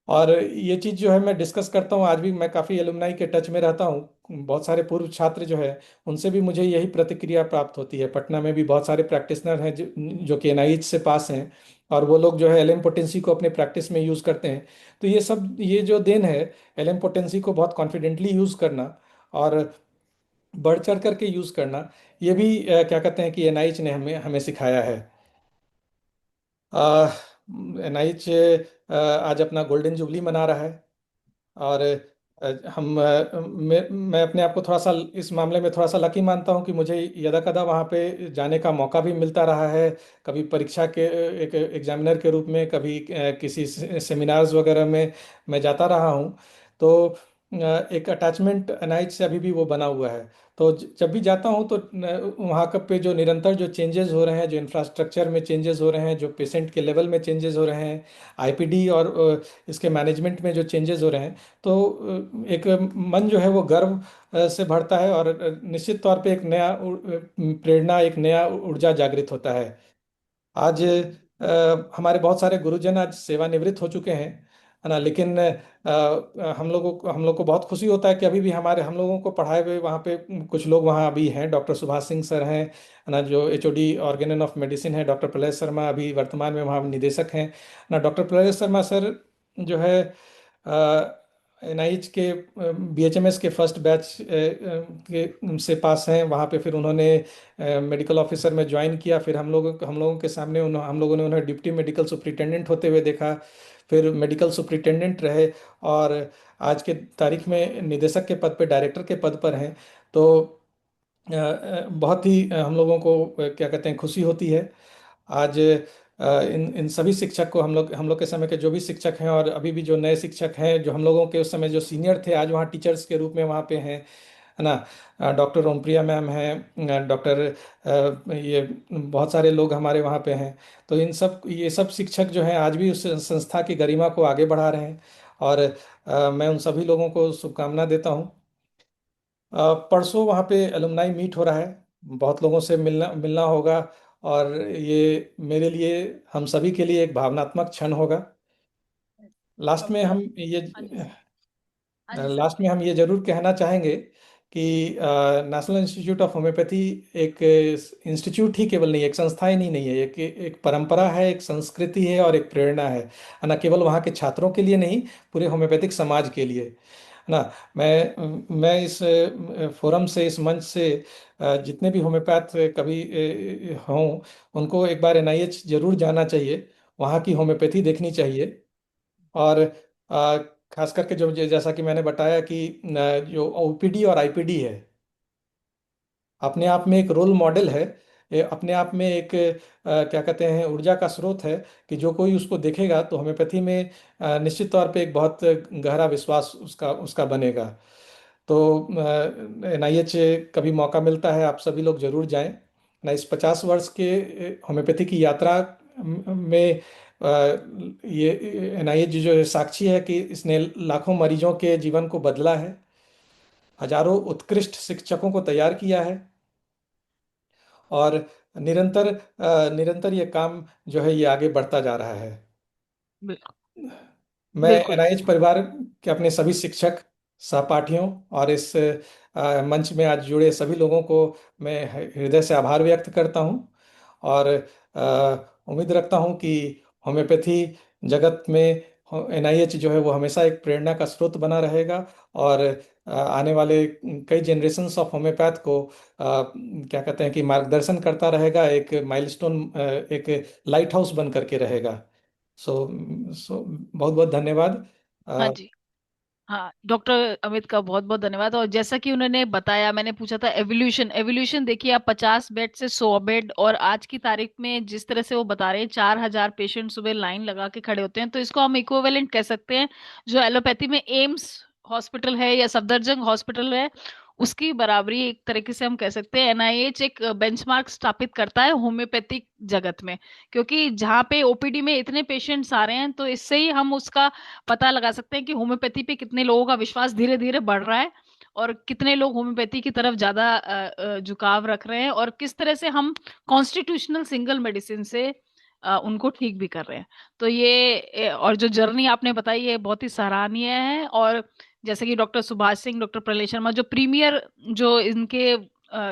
और ये चीज़ जो है मैं डिस्कस करता हूँ, आज भी मैं काफ़ी एलुमनाई के टच में रहता हूँ। बहुत सारे पूर्व छात्र जो है उनसे भी मुझे यही प्रतिक्रिया प्राप्त होती है। पटना में भी बहुत सारे प्रैक्टिशनर हैं जो कि एनआईएच से पास हैं, और वो लोग जो है एलएम पोटेंसी को अपने प्रैक्टिस में यूज़ करते हैं। तो ये जो देन है एलएम पोटेंसी को बहुत कॉन्फिडेंटली यूज़ करना और बढ़ चढ़ करके यूज़ करना, ये भी क्या कहते हैं कि एनआईएच ने हमें हमें सिखाया है। एनआईएच आज अपना गोल्डन जुबली मना रहा है, और मैं अपने आप को थोड़ा सा इस मामले में थोड़ा सा लकी मानता हूं कि मुझे यदा कदा वहाँ पे जाने का मौका भी मिलता रहा है। कभी परीक्षा के एक एग्जामिनर के रूप में, कभी किसी सेमिनार्स वगैरह में मैं जाता रहा हूँ। तो एक अटैचमेंट एनआईएच से अभी भी वो बना हुआ है। तो जब भी जाता हूँ तो वहाँ का पे जो निरंतर जो चेंजेस हो रहे हैं, जो इंफ्रास्ट्रक्चर में चेंजेस हो रहे हैं, जो पेशेंट के लेवल में चेंजेस हो रहे हैं, आईपीडी और इसके मैनेजमेंट में जो चेंजेस हो रहे हैं, तो एक मन जो है वो गर्व से भरता है, और निश्चित तौर पे एक नया प्रेरणा, एक नया ऊर्जा जागृत होता है। आज हमारे बहुत सारे गुरुजन आज सेवानिवृत्त हो चुके हैं, है ना। लेकिन हम लोग को बहुत खुशी होता है कि अभी भी हम लोगों को पढ़ाए हुए वहाँ पे कुछ लोग वहाँ अभी हैं। डॉक्टर सुभाष सिंह सर हैं, है ना, जो एचओडी ऑर्गेनन ऑफ मेडिसिन है। डॉक्टर प्रलय शर्मा अभी वर्तमान में वहाँ निदेशक हैं ना। डॉक्टर प्रलय शर्मा सर जो है एनआईएच के बीएचएमएस के फर्स्ट बैच के से पास हैं। वहाँ पे फिर उन्होंने मेडिकल ऑफिसर में ज्वाइन किया। फिर हम लोगों के सामने हम लोगों ने उन्हें डिप्टी मेडिकल सुपरिटेंडेंट होते हुए देखा, फिर मेडिकल सुपरिटेंडेंट रहे, और आज के तारीख में निदेशक के पद पे, डायरेक्टर के पद पर हैं। तो बहुत ही हम लोगों को क्या कहते हैं खुशी होती है। आज इन इन सभी शिक्षक को हम लोग के समय के जो भी शिक्षक हैं, और अभी भी जो नए शिक्षक हैं, जो हम लोगों के उस समय जो सीनियर थे, आज वहाँ टीचर्स के रूप में वहाँ पे हैं, है ना। डॉक्टर ओमप्रिया मैम हैं, डॉक्टर ये बहुत सारे लोग हमारे वहाँ पे हैं। तो ये सब शिक्षक जो हैं आज भी उस संस्था की गरिमा को आगे बढ़ा रहे हैं, और मैं उन सभी लोगों को शुभकामना देता हूँ। परसों वहाँ पे एलुमनाई मीट हो रहा है, बहुत लोगों से मिलना मिलना होगा। और ये मेरे लिए, हम सभी के लिए एक भावनात्मक क्षण होगा। लास्ट में डॉक्टर हम ये हाँ जी सर हाँ जी सर लास्ट में हम ये जरूर कहना चाहेंगे कि नेशनल इंस्टीट्यूट ऑफ होम्योपैथी एक इंस्टीट्यूट ही केवल नहीं, एक संस्था ही नहीं है, एक परंपरा है, एक संस्कृति है और एक प्रेरणा है। न केवल वहाँ के छात्रों के लिए नहीं, पूरे होम्योपैथिक समाज के लिए, है ना। मैं इस फोरम से, इस मंच से जितने भी होम्योपैथ कभी हों, उनको एक बार एनआईएच जरूर जाना चाहिए, वहाँ की होम्योपैथी देखनी चाहिए। और खास करके जो जैसा कि मैंने बताया कि जो ओपीडी और आईपीडी है, अपने आप में एक रोल मॉडल है। ये अपने आप में एक क्या कहते हैं, ऊर्जा का स्रोत है कि जो कोई उसको देखेगा तो होम्योपैथी में निश्चित तौर पे एक बहुत गहरा विश्वास उसका उसका बनेगा। तो एनआईएच कभी मौका मिलता है, आप सभी लोग जरूर जाएं ना। इस 50 वर्ष के होम्योपैथी की यात्रा में ये एनआईएच जो है, साक्षी है कि इसने लाखों मरीजों के जीवन को बदला है, हजारों उत्कृष्ट शिक्षकों को तैयार किया है। और निरंतर निरंतर ये काम जो है, ये आगे बढ़ता जा रहा है। बिल्कुल मैं बिल्कुल एनआईएच परिवार के अपने सभी शिक्षक, सहपाठियों और इस मंच में आज जुड़े सभी लोगों को मैं हृदय से आभार व्यक्त करता हूं। और उम्मीद रखता हूं कि होम्योपैथी जगत में एनआईएच जो है वो हमेशा एक प्रेरणा का स्रोत बना रहेगा। और आने वाले कई जनरेशन्स ऑफ होम्योपैथ को क्या कहते हैं कि मार्गदर्शन करता रहेगा, एक माइलस्टोन, एक लाइट हाउस बन करके रहेगा। सो सो बहुत बहुत धन्यवाद। हाँ जी हाँ डॉक्टर अमित का बहुत बहुत धन्यवाद। और जैसा कि उन्होंने बताया, मैंने पूछा था एवोल्यूशन एवोल्यूशन, देखिए आप 50 बेड से 100 बेड, और आज की तारीख में जिस तरह से वो बता रहे हैं 4,000 पेशेंट सुबह लाइन लगा के खड़े होते हैं, तो इसको हम इक्विवेलेंट कह सकते हैं। जो एलोपैथी में एम्स हॉस्पिटल है या सफदरजंग हॉस्पिटल है, उसकी बराबरी एक तरीके से हम कह सकते हैं। एनआईएच एक बेंचमार्क स्थापित करता है होम्योपैथिक जगत में, क्योंकि जहाँ पे ओपीडी में इतने पेशेंट्स आ रहे हैं, तो इससे ही हम उसका पता लगा सकते हैं कि होम्योपैथी पे कितने लोगों का विश्वास धीरे धीरे बढ़ रहा है, और कितने लोग होम्योपैथी की तरफ ज्यादा झुकाव रख रहे हैं, और किस तरह से हम कॉन्स्टिट्यूशनल सिंगल मेडिसिन से उनको ठीक भी कर रहे हैं। तो और जो जर्नी आपने बताई है बहुत ही सराहनीय है। और जैसे कि डॉक्टर सुभाष सिंह, डॉक्टर प्रलेश शर्मा, जो प्रीमियर, जो इनके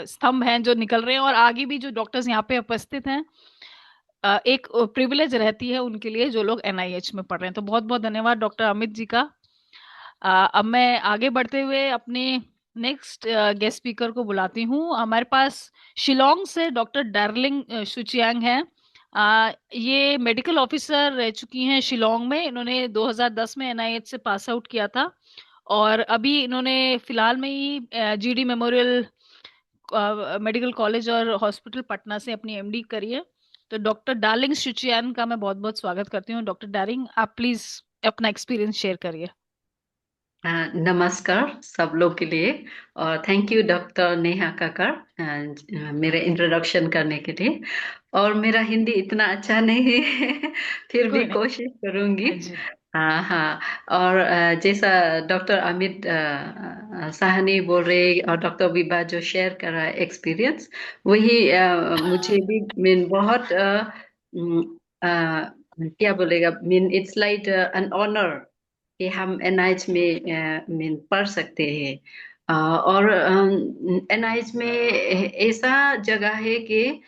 स्तंभ हैं जो निकल रहे हैं, और आगे भी जो डॉक्टर्स यहाँ पे उपस्थित हैं, एक प्रिविलेज रहती है उनके लिए जो लोग एनआईएच में पढ़ रहे हैं। तो बहुत बहुत धन्यवाद डॉक्टर अमित जी का। अब मैं आगे बढ़ते हुए अपने नेक्स्ट गेस्ट स्पीकर को बुलाती हूँ। हमारे पास शिलोंग से डॉक्टर डार्लिंग शुचियांग हैं। ये मेडिकल ऑफिसर रह चुकी हैं शिलोंग में। इन्होंने 2010 में एनआईएच से पास आउट किया था, और अभी इन्होंने फिलहाल में ही जीडी मेमोरियल मेडिकल कॉलेज और हॉस्पिटल पटना से अपनी एमडी करी है। तो डॉक्टर डार्लिंग शुचियान का मैं बहुत बहुत स्वागत करती हूँ। डॉक्टर डार्लिंग, आप प्लीज अपना एक्सपीरियंस शेयर करिए। नमस्कार सब लोग के लिए, और थैंक यू डॉक्टर नेहा काकर मेरे इंट्रोडक्शन करने के लिए। और मेरा हिंदी इतना अच्छा नहीं है फिर भी कोई नहीं। कोशिश करूंगी। हाँ जी हाँ हाँ। और जैसा डॉक्टर अमित साहनी बोल रहे और डॉक्टर विभा जो शेयर कर रहा है एक्सपीरियंस, वही मुझे भी मीन बहुत क्या बोलेगा, mean it's like an honour कि हम एनआईएच में मीन पढ़ सकते हैं। और एनआईएच में ऐसा जगह है कि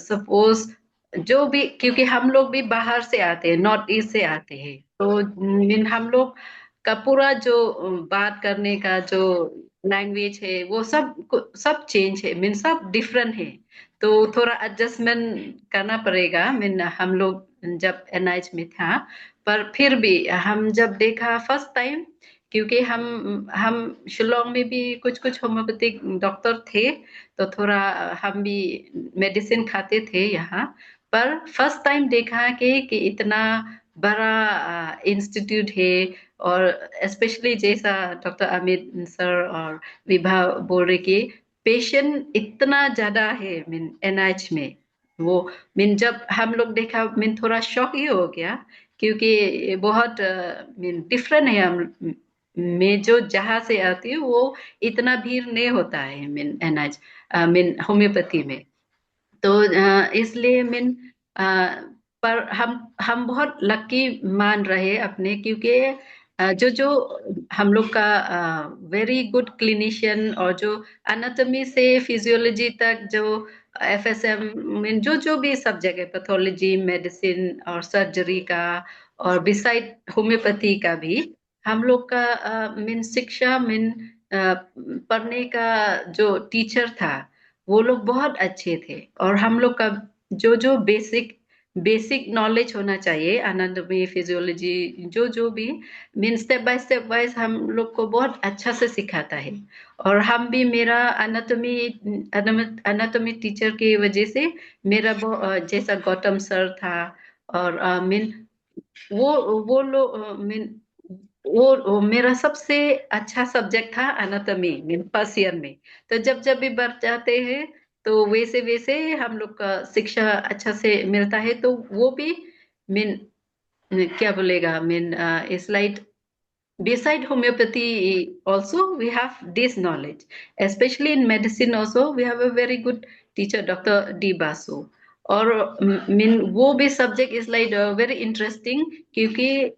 सपोज जो भी, क्योंकि हम लोग भी बाहर से आते हैं, नॉर्थ ईस्ट से आते हैं, तो मीन हम लोग का पूरा जो बात करने का जो लैंग्वेज है वो सब चेंज है, मीन सब डिफरेंट है। तो थोड़ा एडजस्टमेंट करना पड़ेगा। मीन हम लोग जब एनआईएच में था, पर फिर भी हम जब देखा फर्स्ट टाइम, क्योंकि हम शिलोंग में भी कुछ कुछ होम्योपैथिक डॉक्टर थे, तो थोड़ा हम भी मेडिसिन खाते थे यहाँ। पर फर्स्ट टाइम देखा कि इतना बड़ा इंस्टीट्यूट है, और स्पेशली जैसा डॉक्टर अमित सर और विभा बोल रहे कि पेशेंट इतना ज्यादा है मीन एनआईएच में। वो मीन जब हम लोग देखा, मीन थोड़ा शॉक ही हो गया, क्योंकि बहुत मीन डिफरेंट है हम में जो जहाँ से आती है वो इतना भीड़ नहीं होता है मीन एनएच मीन होम्योपैथी में। तो इसलिए मीन पर हम बहुत लकी मान रहे अपने, क्योंकि जो जो हम लोग का वेरी गुड क्लिनिशियन और जो एनाटॉमी से फिजियोलॉजी तक जो एफएसएम मीन जो जो भी सब्जेक्ट है, पैथोलॉजी, मेडिसिन और सर्जरी का और बिसाइड होम्योपैथी का भी हम लोग का मीन शिक्षा मीन पढ़ने का जो टीचर था वो लोग बहुत अच्छे थे। और हम लोग का जो जो बेसिक नॉलेज होना चाहिए एनाटॉमी फिजियोलॉजी जो जो भी mean step by step wise हम लोग को बहुत अच्छा से सिखाता है। और हम भी मेरा एनाटॉमी टीचर की वजह से मेरा जैसा गौतम सर था और मीन वो लोग मीन वो मेरा सबसे अच्छा सब्जेक्ट था एनाटॉमी मीन फर्स्ट ईयर में। तो जब जब भी बढ़ जाते हैं तो वैसे वैसे हम लोग का शिक्षा अच्छा से मिलता है। तो वो भी मीन क्या बोलेगा mean it's like beside homeopathy also we have this knowledge, especially in medicine also we have a very good teacher Dr. D Basu। और मीन वो भी subject is like very interesting, क्योंकि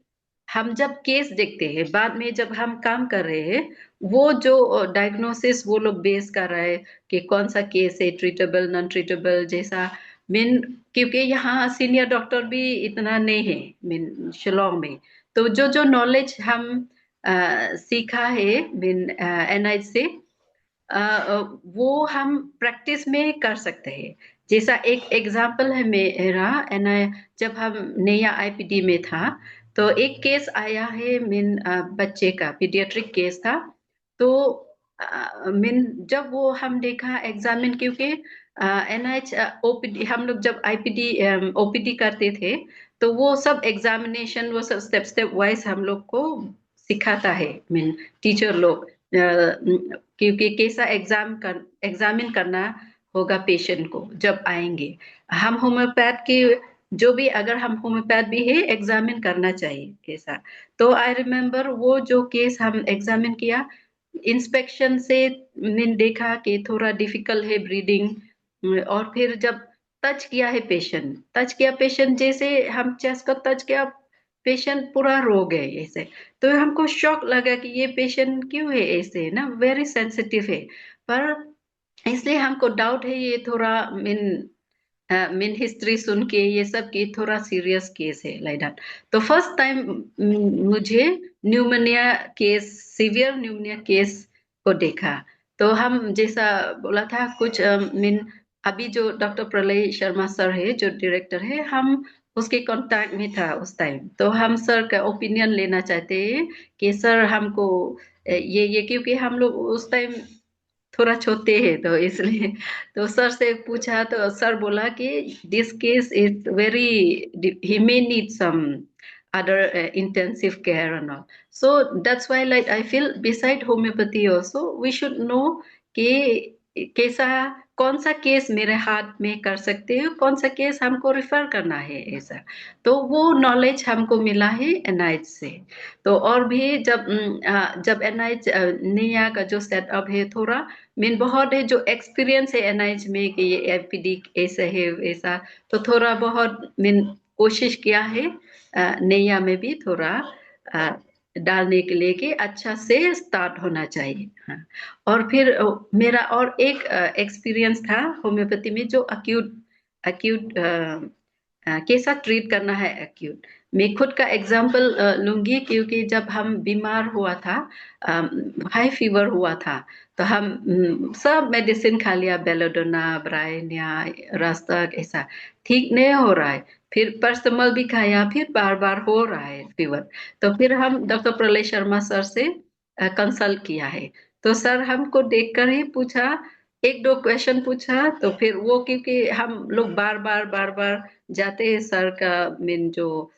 हम जब केस देखते हैं बाद में जब हम काम कर रहे हैं वो जो डायग्नोसिस वो लोग बेस कर रहे हैं कि कौन सा केस है, ट्रीटेबल नॉन ट्रीटेबल जैसा मीन, क्योंकि यहाँ सीनियर डॉक्टर भी इतना नहीं है मीन शिलोंग में। तो जो जो नॉलेज हम सीखा है मीन एनआईच से वो हम प्रैक्टिस में कर सकते हैं। जैसा एक एग्जांपल है मेरा जब हम नया आईपीडी में था तो एक केस आया है मीन बच्चे का पीडियाट्रिक केस था। तो मीन जब वो हम देखा एग्जामिन, क्योंकि एनएच ओपीडी हम लोग जब आईपीडी ओपीडी करते थे तो वो सब एग्जामिनेशन वो सब स्टेप स्टेप वाइज हम लोग को सिखाता है मीन टीचर लोग, क्योंकि कैसा एग्जामिन करना होगा पेशेंट को जब आएंगे। हम होम्योपैथ के जो भी अगर हम होम्योपैथ भी है एग्जामिन करना चाहिए कैसा। तो आई रिमेम्बर वो जो केस हम एग्जामिन किया इंस्पेक्शन से मैंने देखा कि थोड़ा डिफिकल्ट है ब्रीदिंग। और फिर जब टच किया पेशेंट जैसे हम चेस्ट को टच किया पेशेंट पूरा रो गए ऐसे। तो हमको शॉक लगा कि ये पेशेंट क्यों है ऐसे ना, वेरी सेंसिटिव है। पर इसलिए हमको डाउट है ये थोड़ा मीन हिस्ट्री सुन के ये सब की थोड़ा सीरियस केस है लाइक दैट। तो फर्स्ट टाइम मुझे pneumonia case, severe pneumonia case को देखा। तो हम जैसा बोला था कुछ मीन अभी जो डॉक्टर प्रलय शर्मा सर है जो डायरेक्टर है हम उसके कांटेक्ट में था उस टाइम। तो हम सर का ओपिनियन लेना चाहते हैं कि सर हमको ये क्योंकि हम लोग उस टाइम थोड़ा छोटे हैं तो इसलिए। तो सर से पूछा तो सर बोला कि this case is very he may need some other intensive care and all. So that's why like I feel beside homeopathy also we should know कि कैसा कौन सा केस मेरे हाथ में कर सकते हैं, कौन सा केस हमको रिफर करना है ऐसा। तो वो नॉलेज हमको मिला है एनआईच से। तो और भी जब एनआईच नया का जो सेटअप है थोड़ा मीन बहुत है जो एक्सपीरियंस है एनआईच में कि ये एपीडी ऐसा है वैसा, तो थोड़ा बहुत मीन कोशिश किया है नैया में भी थोड़ा डालने के लिए कि अच्छा से स्टार्ट होना चाहिए। हाँ। और फिर मेरा और एक एक्सपीरियंस था होम्योपैथी में जो अक्यूट कैसा ट्रीट करना है एक्यूट। मैं खुद का एग्जांपल लूंगी क्योंकि जब हम बीमार हुआ था हाई फीवर हुआ था तो हम सब मेडिसिन खा लिया, बेलोडोना, ब्राइनिया, रास्तक, ऐसा ठीक नहीं हो रहा है। फिर पैरासिटामोल भी खाया, फिर बार बार हो रहा है फीवर। तो फिर हम डॉक्टर प्रलय शर्मा सर से कंसल्ट किया है। तो सर हमको देखकर ही पूछा, एक दो क्वेश्चन पूछा। तो फिर वो क्योंकि हम लोग बार बार जाते हैं सर का मीन जो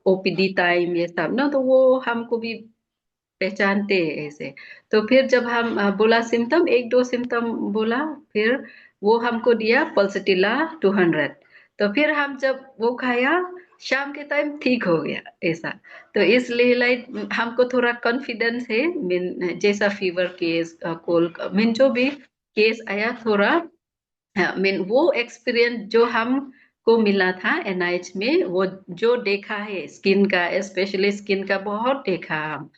ओपीडी टाइम ये सब ना, तो वो हमको भी पहचानते हैं ऐसे। तो फिर जब हम बोला सिम्टम, एक दो सिम्टम बोला, फिर वो हमको दिया पल्सटिला 200। तो फिर हम जब वो खाया शाम के टाइम ठीक हो गया ऐसा। तो इसलिए लाइक हमको थोड़ा कॉन्फिडेंस है, मीन जैसा फीवर केस, कोल्ड, मीन जो भी केस आया थोड़ा, मीन वो एक्सपीरियंस जो हमको मिला था एनआईएच में, वो जो देखा है स्किन का, स्पेशली स्किन का बहुत देखा हम।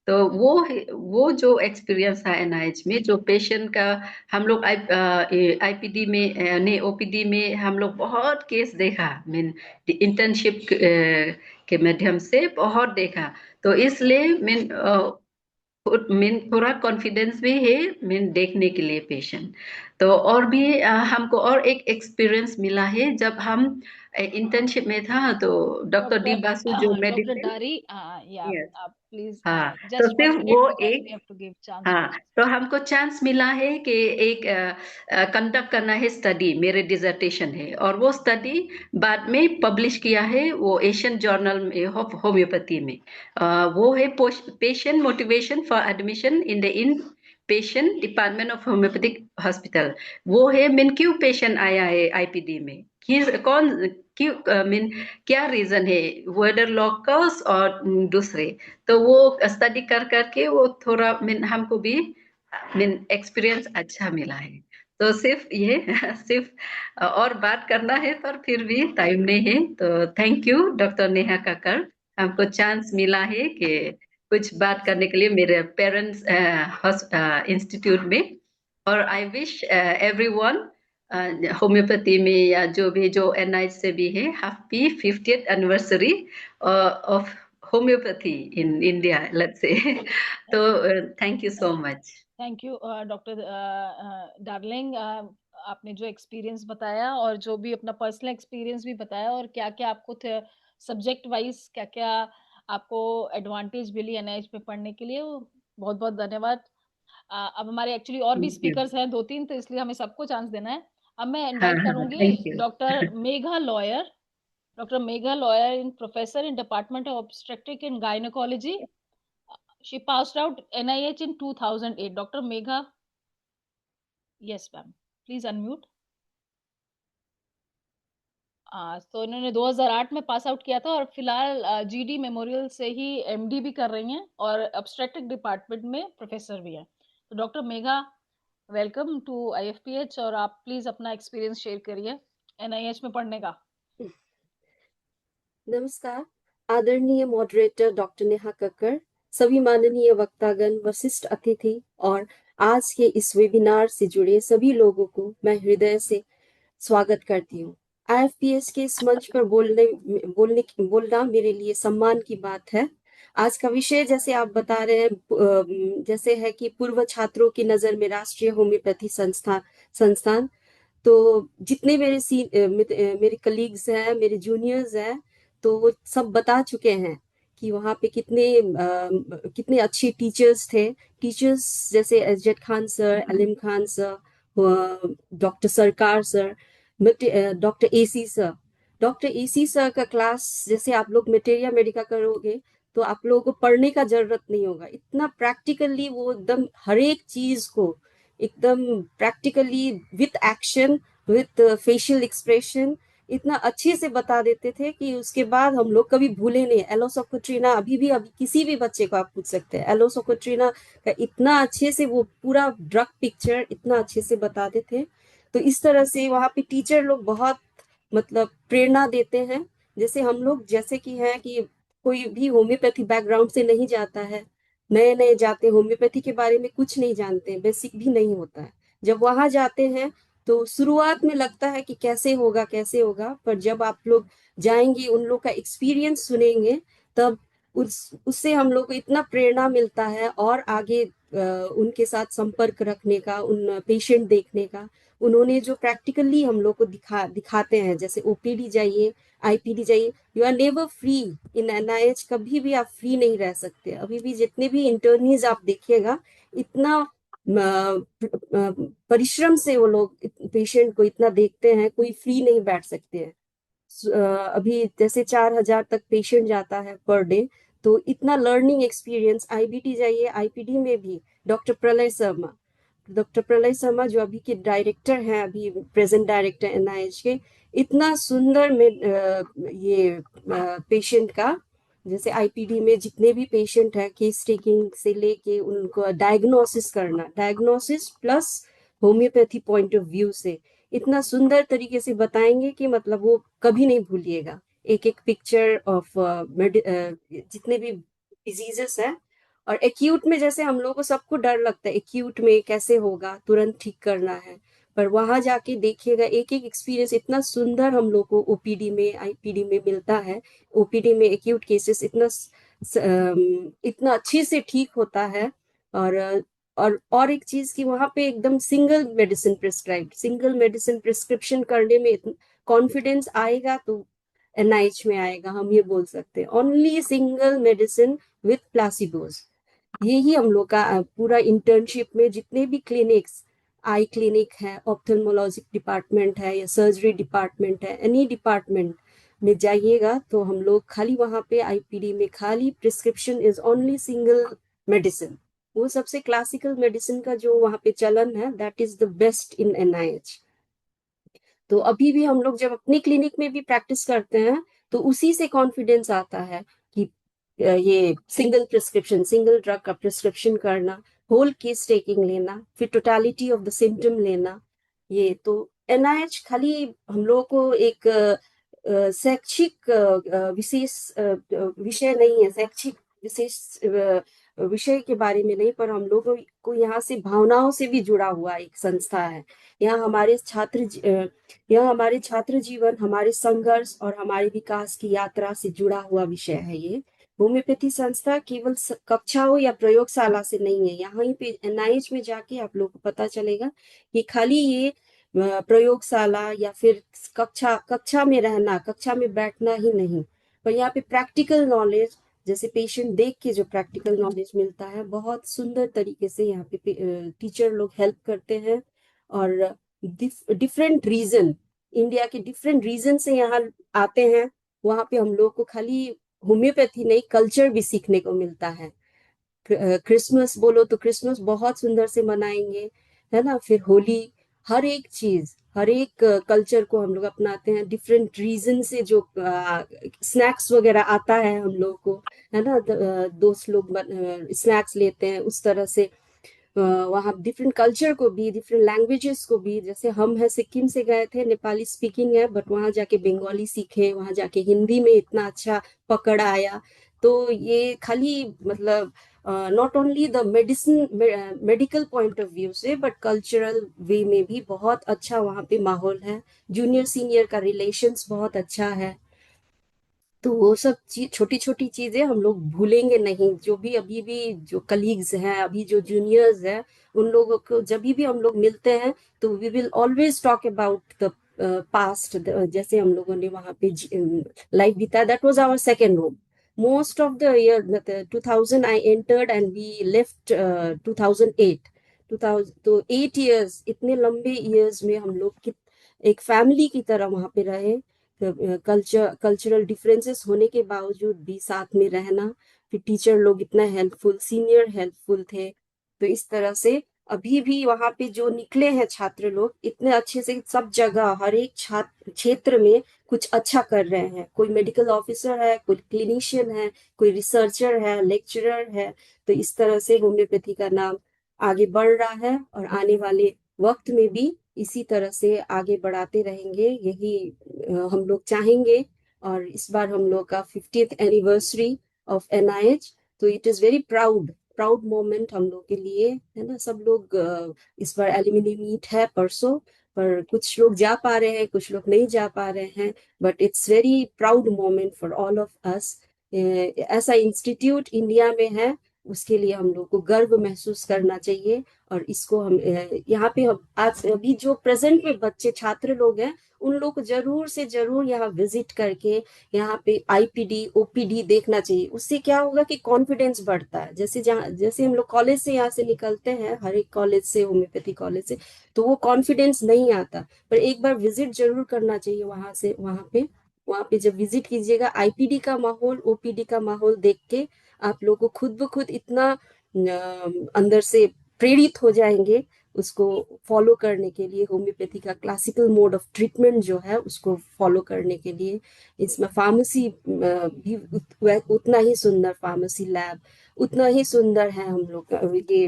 तो वो जो एक्सपीरियंस था एनआईएच में, जो पेशेंट का हम लोग आईपीडी में ने ओपीडी में हम लोग बहुत केस देखा, मीन इंटर्नशिप के माध्यम से बहुत देखा। तो इसलिए मीन थोड़ा कॉन्फिडेंस भी है मीन देखने के लिए पेशेंट। तो और भी हमको और एक एक्सपीरियंस मिला है जब हम इंटर्नशिप में था, तो डॉक्टर डी बासु जो डॉक्टर मेडिसिन, डारी, या यस, आप प्लीज हाँ, तो जस्ट 1 सिर्फ मिनट वो बिकॉज वी एक, हैव टू गिव चांस हाँ, फॉर। तो हमको चांस मिला है कि एक कंडक्ट करना है स्टडी, मेरे डिजर्टेशन है, और वो स्टडी बाद में पब्लिश किया है वो एशियन जर्नल में होम्योपैथी में। वो है patient motivation for admission in the in patient department of homeopathic hospital. वो है मीन क्यों पेशेंट आया है आईपीडी में, कौन क्यों, मीन क्या रीजन है, वेदर लोकल्स और दूसरे। तो वो स्टडी कर करके वो थोड़ा मीन हमको भी मीन एक्सपीरियंस अच्छा मिला है। तो सिर्फ ये सिर्फ और बात करना है पर फिर भी टाइम नहीं है। तो थैंक यू डॉक्टर नेहा काकर, हमको चांस मिला है कि कुछ बात करने के लिए मेरे पेरेंट्स इंस्टीट्यूट में। और आई विश एवरीवन होम्योपैथी में या जो भी जो एनआईएच से भी है, happy 50th anniversary of homeopathy in India, let's say. तो thank you so much. Thank you doctor Darling, आपने जो एक्सपीरियंस बताया और जो भी अपना पर्सनल एक्सपीरियंस भी बताया, और क्या क्या आपको सब्जेक्ट वाइज क्या क्या आपको एडवांटेज मिली एनआईएच में पढ़ने के लिए, वो बहुत बहुत धन्यवाद। अब हमारे एक्चुअली और भी थैंक यू। स्पीकर्स हैं 2-3, तो इसलिए हमें सबको चांस देना है। अब मैं हाँ इनवाइट हाँ, करूंगी thank you. Doctor Megha lawyer, doctor Megha lawyer in professor in department of obstetric and gynaecology. She passed out NIH in 2008. Dr. Megha, yes ma'am, please unmute. तो इन्होंने 2008 में पास आउट किया था और फिलहाल जीडी मेमोरियल से ही एमडी भी कर रही हैं और ऑब्स्टेट्रिक डिपार्टमेंट में प्रोफेसर भी हैं। तो डॉक्टर मेघा, वेलकम टू आईएफपीएच, और आप प्लीज अपना एक्सपीरियंस शेयर करिए एनआईएच में पढ़ने का। नमस्कार, आदरणीय मॉडरेटर डॉक्टर नेहा कक्कर, सभी माननीय वक्तागण, वरिष्ठ अतिथि और आज के इस वेबिनार से जुड़े सभी लोगों को मैं हृदय से स्वागत करती हूँ। आईएफपीएच के इस मंच पर बोलना मेरे लिए सम्मान की बात है। आज का विषय जैसे आप बता रहे हैं, जैसे है कि पूर्व छात्रों की नजर में राष्ट्रीय होम्योपैथी संस्थान, तो जितने मेरे कलीग्स हैं, मेरे जूनियर्स हैं, तो वो सब बता चुके हैं कि वहाँ पे कितने अच्छे टीचर्स थे। टीचर्स जैसे SEZ Khan sir, Aleem Khan sir, doctor सरकार सर, डॉक्टर एसी सर का क्लास जैसे आप लोग मटेरिया मेडिका करोगे तो आप लोगों को पढ़ने का जरूरत नहीं होगा। इतना प्रैक्टिकली वो एकदम हर एक चीज को एकदम practically with action, with facial expression इतना अच्छे से बता देते थे कि उसके बाद हम लोग कभी भूले नहीं। एलोसोकोट्रिना अभी किसी भी बच्चे को आप पूछ सकते हैं, एलोसोकोट्रिना का इतना अच्छे से वो पूरा ड्रग पिक्चर इतना अच्छे से बताते थे। तो इस तरह से वहाँ पे टीचर लोग बहुत मतलब प्रेरणा देते हैं। जैसे हम लोग जैसे कि है कि कोई भी होम्योपैथी बैकग्राउंड से नहीं जाता है, नए नए जाते, होम्योपैथी के बारे में कुछ नहीं जानते, बेसिक भी नहीं होता है। जब वहां जाते हैं तो शुरुआत में लगता है कि कैसे होगा, पर जब आप लोग जाएंगे, उन लोग का एक्सपीरियंस सुनेंगे, तब उससे हम लोग को इतना प्रेरणा मिलता है और आगे उनके साथ संपर्क रखने का, उन पेशेंट देखने का। उन्होंने जो प्रैक्टिकली हम लोग को दिखाते हैं, जैसे ओपीडी जाइए, आईपीडी जाइए, you are never free in NIH, कभी भी आप फ्री नहीं रह सकते। अभी भी जितने भी इंटर्नीज आप देखिएगा, इतना परिश्रम से वो लोग पेशेंट को इतना देखते हैं, कोई फ्री नहीं बैठ सकते हैं। अभी जैसे 4000 तक पेशेंट जाता है पर डे, तो इतना लर्निंग एक्सपीरियंस। आईबीटी जाइए, आईपीडी में भी डॉक्टर प्रलय शर्मा, डॉक्टर प्रलय शर्मा जो अभी के डायरेक्टर हैं, अभी प्रेजेंट डायरेक्टर एनआईएच के, इतना सुंदर में ये पेशेंट का, जैसे आईपीडी में जितने भी पेशेंट हैं, केस टेकिंग से लेके उनको डायग्नोसिस करना, diagnosis plus homeopathy point of view से इतना सुंदर तरीके से बताएंगे कि मतलब वो कभी नहीं भूलिएगा। एक एक पिक्चर ऑफ जितने भी डिजीजेस हैं। और एक्यूट में जैसे हम लोगों को सबको डर लगता है, एक्यूट में कैसे होगा, तुरंत ठीक करना है, पर वहां जाके देखिएगा एक एक एक्सपीरियंस इतना सुंदर हम लोग को ओपीडी में, आईपीडी में मिलता है। ओपीडी में एक्यूट केसेस इतना अच्छे से ठीक होता है। और एक चीज कि वहां पे एकदम single medicine prescribed, single medicine prescription करने में कॉन्फिडेंस आएगा तो एनआईएच में आएगा, हम ये बोल सकते हैं। Only single medicine with placebos. यही हम लोग का पूरा इंटर्नशिप में जितने भी क्लिनिक्स, आई क्लिनिक है, ऑप्थेल्मोलॉजिक डिपार्टमेंट है या सर्जरी डिपार्टमेंट है, एनी डिपार्टमेंट में जाइएगा तो हम लोग खाली वहां पे आईपीडी में खाली prescription is only single medicine. वो सबसे क्लासिकल मेडिसिन का जो वहां पे चलन है, that is the best in NIH. तो अभी भी हम लोग जब अपनी क्लिनिक में भी प्रैक्टिस करते हैं तो उसी से कॉन्फिडेंस आता है कि ये सिंगल प्रिस्क्रिप्शन, सिंगल ड्रग का प्रिस्क्रिप्शन करना, होल केस टेकिंग लेना, फिर टोटालिटी ऑफ द सिम्टम लेना। ये तो एनआईएच खाली हम लोगों को एक शैक्षिक विशेष विषय नहीं है, शैक्षिक विशेष विषय के बारे में नहीं, पर हम लोगों को यहाँ से भावनाओं से भी जुड़ा हुआ एक संस्था है। यहाँ हमारे छात्र जीवन, हमारे संघर्ष और हमारे विकास की यात्रा से जुड़ा हुआ विषय है ये। होम्योपैथी संस्था केवल कक्षाओं या प्रयोगशाला से नहीं है। यहाँ पे एनआईएच में जाके आप लोग को पता चलेगा कि खाली ये प्रयोगशाला या फिर कक्षा में रहना, कक्षा में बैठना ही नहीं, पर यहाँ पे प्रैक्टिकल नॉलेज, जैसे पेशेंट देख के जो प्रैक्टिकल नॉलेज मिलता है, बहुत सुंदर तरीके से यहाँ पे टीचर लोग हेल्प करते हैं। और डिफरेंट रीजन, इंडिया के डिफरेंट रीजन से यहाँ आते हैं। वहाँ पे हम लोग को खाली होम्योपैथी नहीं, कल्चर भी सीखने को मिलता है। क्रिसमस बोलो तो क्रिसमस बहुत सुंदर से मनाएंगे, है ना। फिर होली, हर एक चीज, हर एक कल्चर को हम लोग अपनाते हैं। डिफरेंट रीजन से जो स्नैक्स वगैरह आता है हम लोग को, है ना, दोस्त लोग स्नैक्स लेते हैं उस तरह से। वहाँ डिफरेंट कल्चर को भी, डिफरेंट लैंग्वेजेस को भी, जैसे हम है सिक्किम से गए थे, नेपाली स्पीकिंग है, बट वहाँ जाके बंगाली सीखे, वहाँ जाके हिंदी में इतना अच्छा पकड़ आया। तो ये खाली मतलब not only the medical point of view से, बट कल्चरल वे में भी बहुत अच्छा वहाँ पे माहौल है। जूनियर सीनियर का रिलेशंस बहुत अच्छा है। तो वो सब चीज, छोटी छोटी चीजें हम लोग भूलेंगे नहीं। जो भी अभी भी जो कलीग्स हैं, अभी जो जूनियर्स हैं, उन लोगों को जब भी हम लोग मिलते हैं तो we will always talk about the past. जैसे हम लोगों ने वहाँ पे लाइफ बिताया, that was our second home. Most of the year 2000 I entered and we left 2008। 2000 तो 8 years, इतने लंबे ईयर्स में हम लोग एक फैमिली की तरह वहाँ पे रहे। कल्चरल डिफरेंसेस होने के बावजूद भी साथ में रहना। फिर टीचर लोग इतना हेल्पफुल, सीनियर हेल्पफुल थे। तो इस तरह से अभी भी वहाँ पे जो निकले हैं छात्र लोग, इतने अच्छे से सब जगह हर एक छात्र क्षेत्र में कुछ अच्छा कर रहे हैं। कोई मेडिकल ऑफिसर है, कोई क्लिनिशियन है, कोई रिसर्चर है, लेक्चरर है। तो इस तरह से होम्योपैथी का नाम आगे बढ़ रहा है और आने वाले वक्त में भी इसी तरह से आगे बढ़ाते रहेंगे, यही हम लोग चाहेंगे। और इस बार हम लोग का 50th एनिवर्सरी ऑफ एनआईएच, तो it is very proud moment हम लोग के लिए, है ना। सब लोग इस बार एल्यूमिनी मीट है परसों, पर कुछ लोग जा पा रहे हैं, कुछ लोग नहीं जा पा रहे हैं, but it's very proud moment for all of अस। ऐसा इंस्टीट्यूट इंडिया में है, उसके लिए हम लोग को गर्व महसूस करना चाहिए। और इसको हम यहाँ पे हम आज अभी जो प्रेजेंट में बच्चे छात्र लोग हैं, उन लोग को जरूर से जरूर यहाँ विजिट करके यहाँ पे आईपीडी ओपीडी देखना चाहिए। उससे क्या होगा कि कॉन्फिडेंस बढ़ता है। जैसे हम लोग कॉलेज से यहाँ से निकलते हैं, हर एक कॉलेज से, होम्योपैथी कॉलेज से, तो वो कॉन्फिडेंस नहीं आता, पर एक बार विजिट जरूर करना चाहिए वहाँ पे जब विजिट कीजिएगा, आईपीडी का माहौल, ओपीडी का माहौल देख के आप लोग को खुद ब खुद इतना अंदर से प्रेरित हो जाएंगे उसको फॉलो करने के लिए, होम्योपैथी का क्लासिकल मोड ऑफ ट्रीटमेंट जो है उसको फॉलो करने के लिए। इसमें फार्मेसी भी उतना ही सुंदर, फार्मेसी लैब उतना ही सुंदर है। हम लोग का ये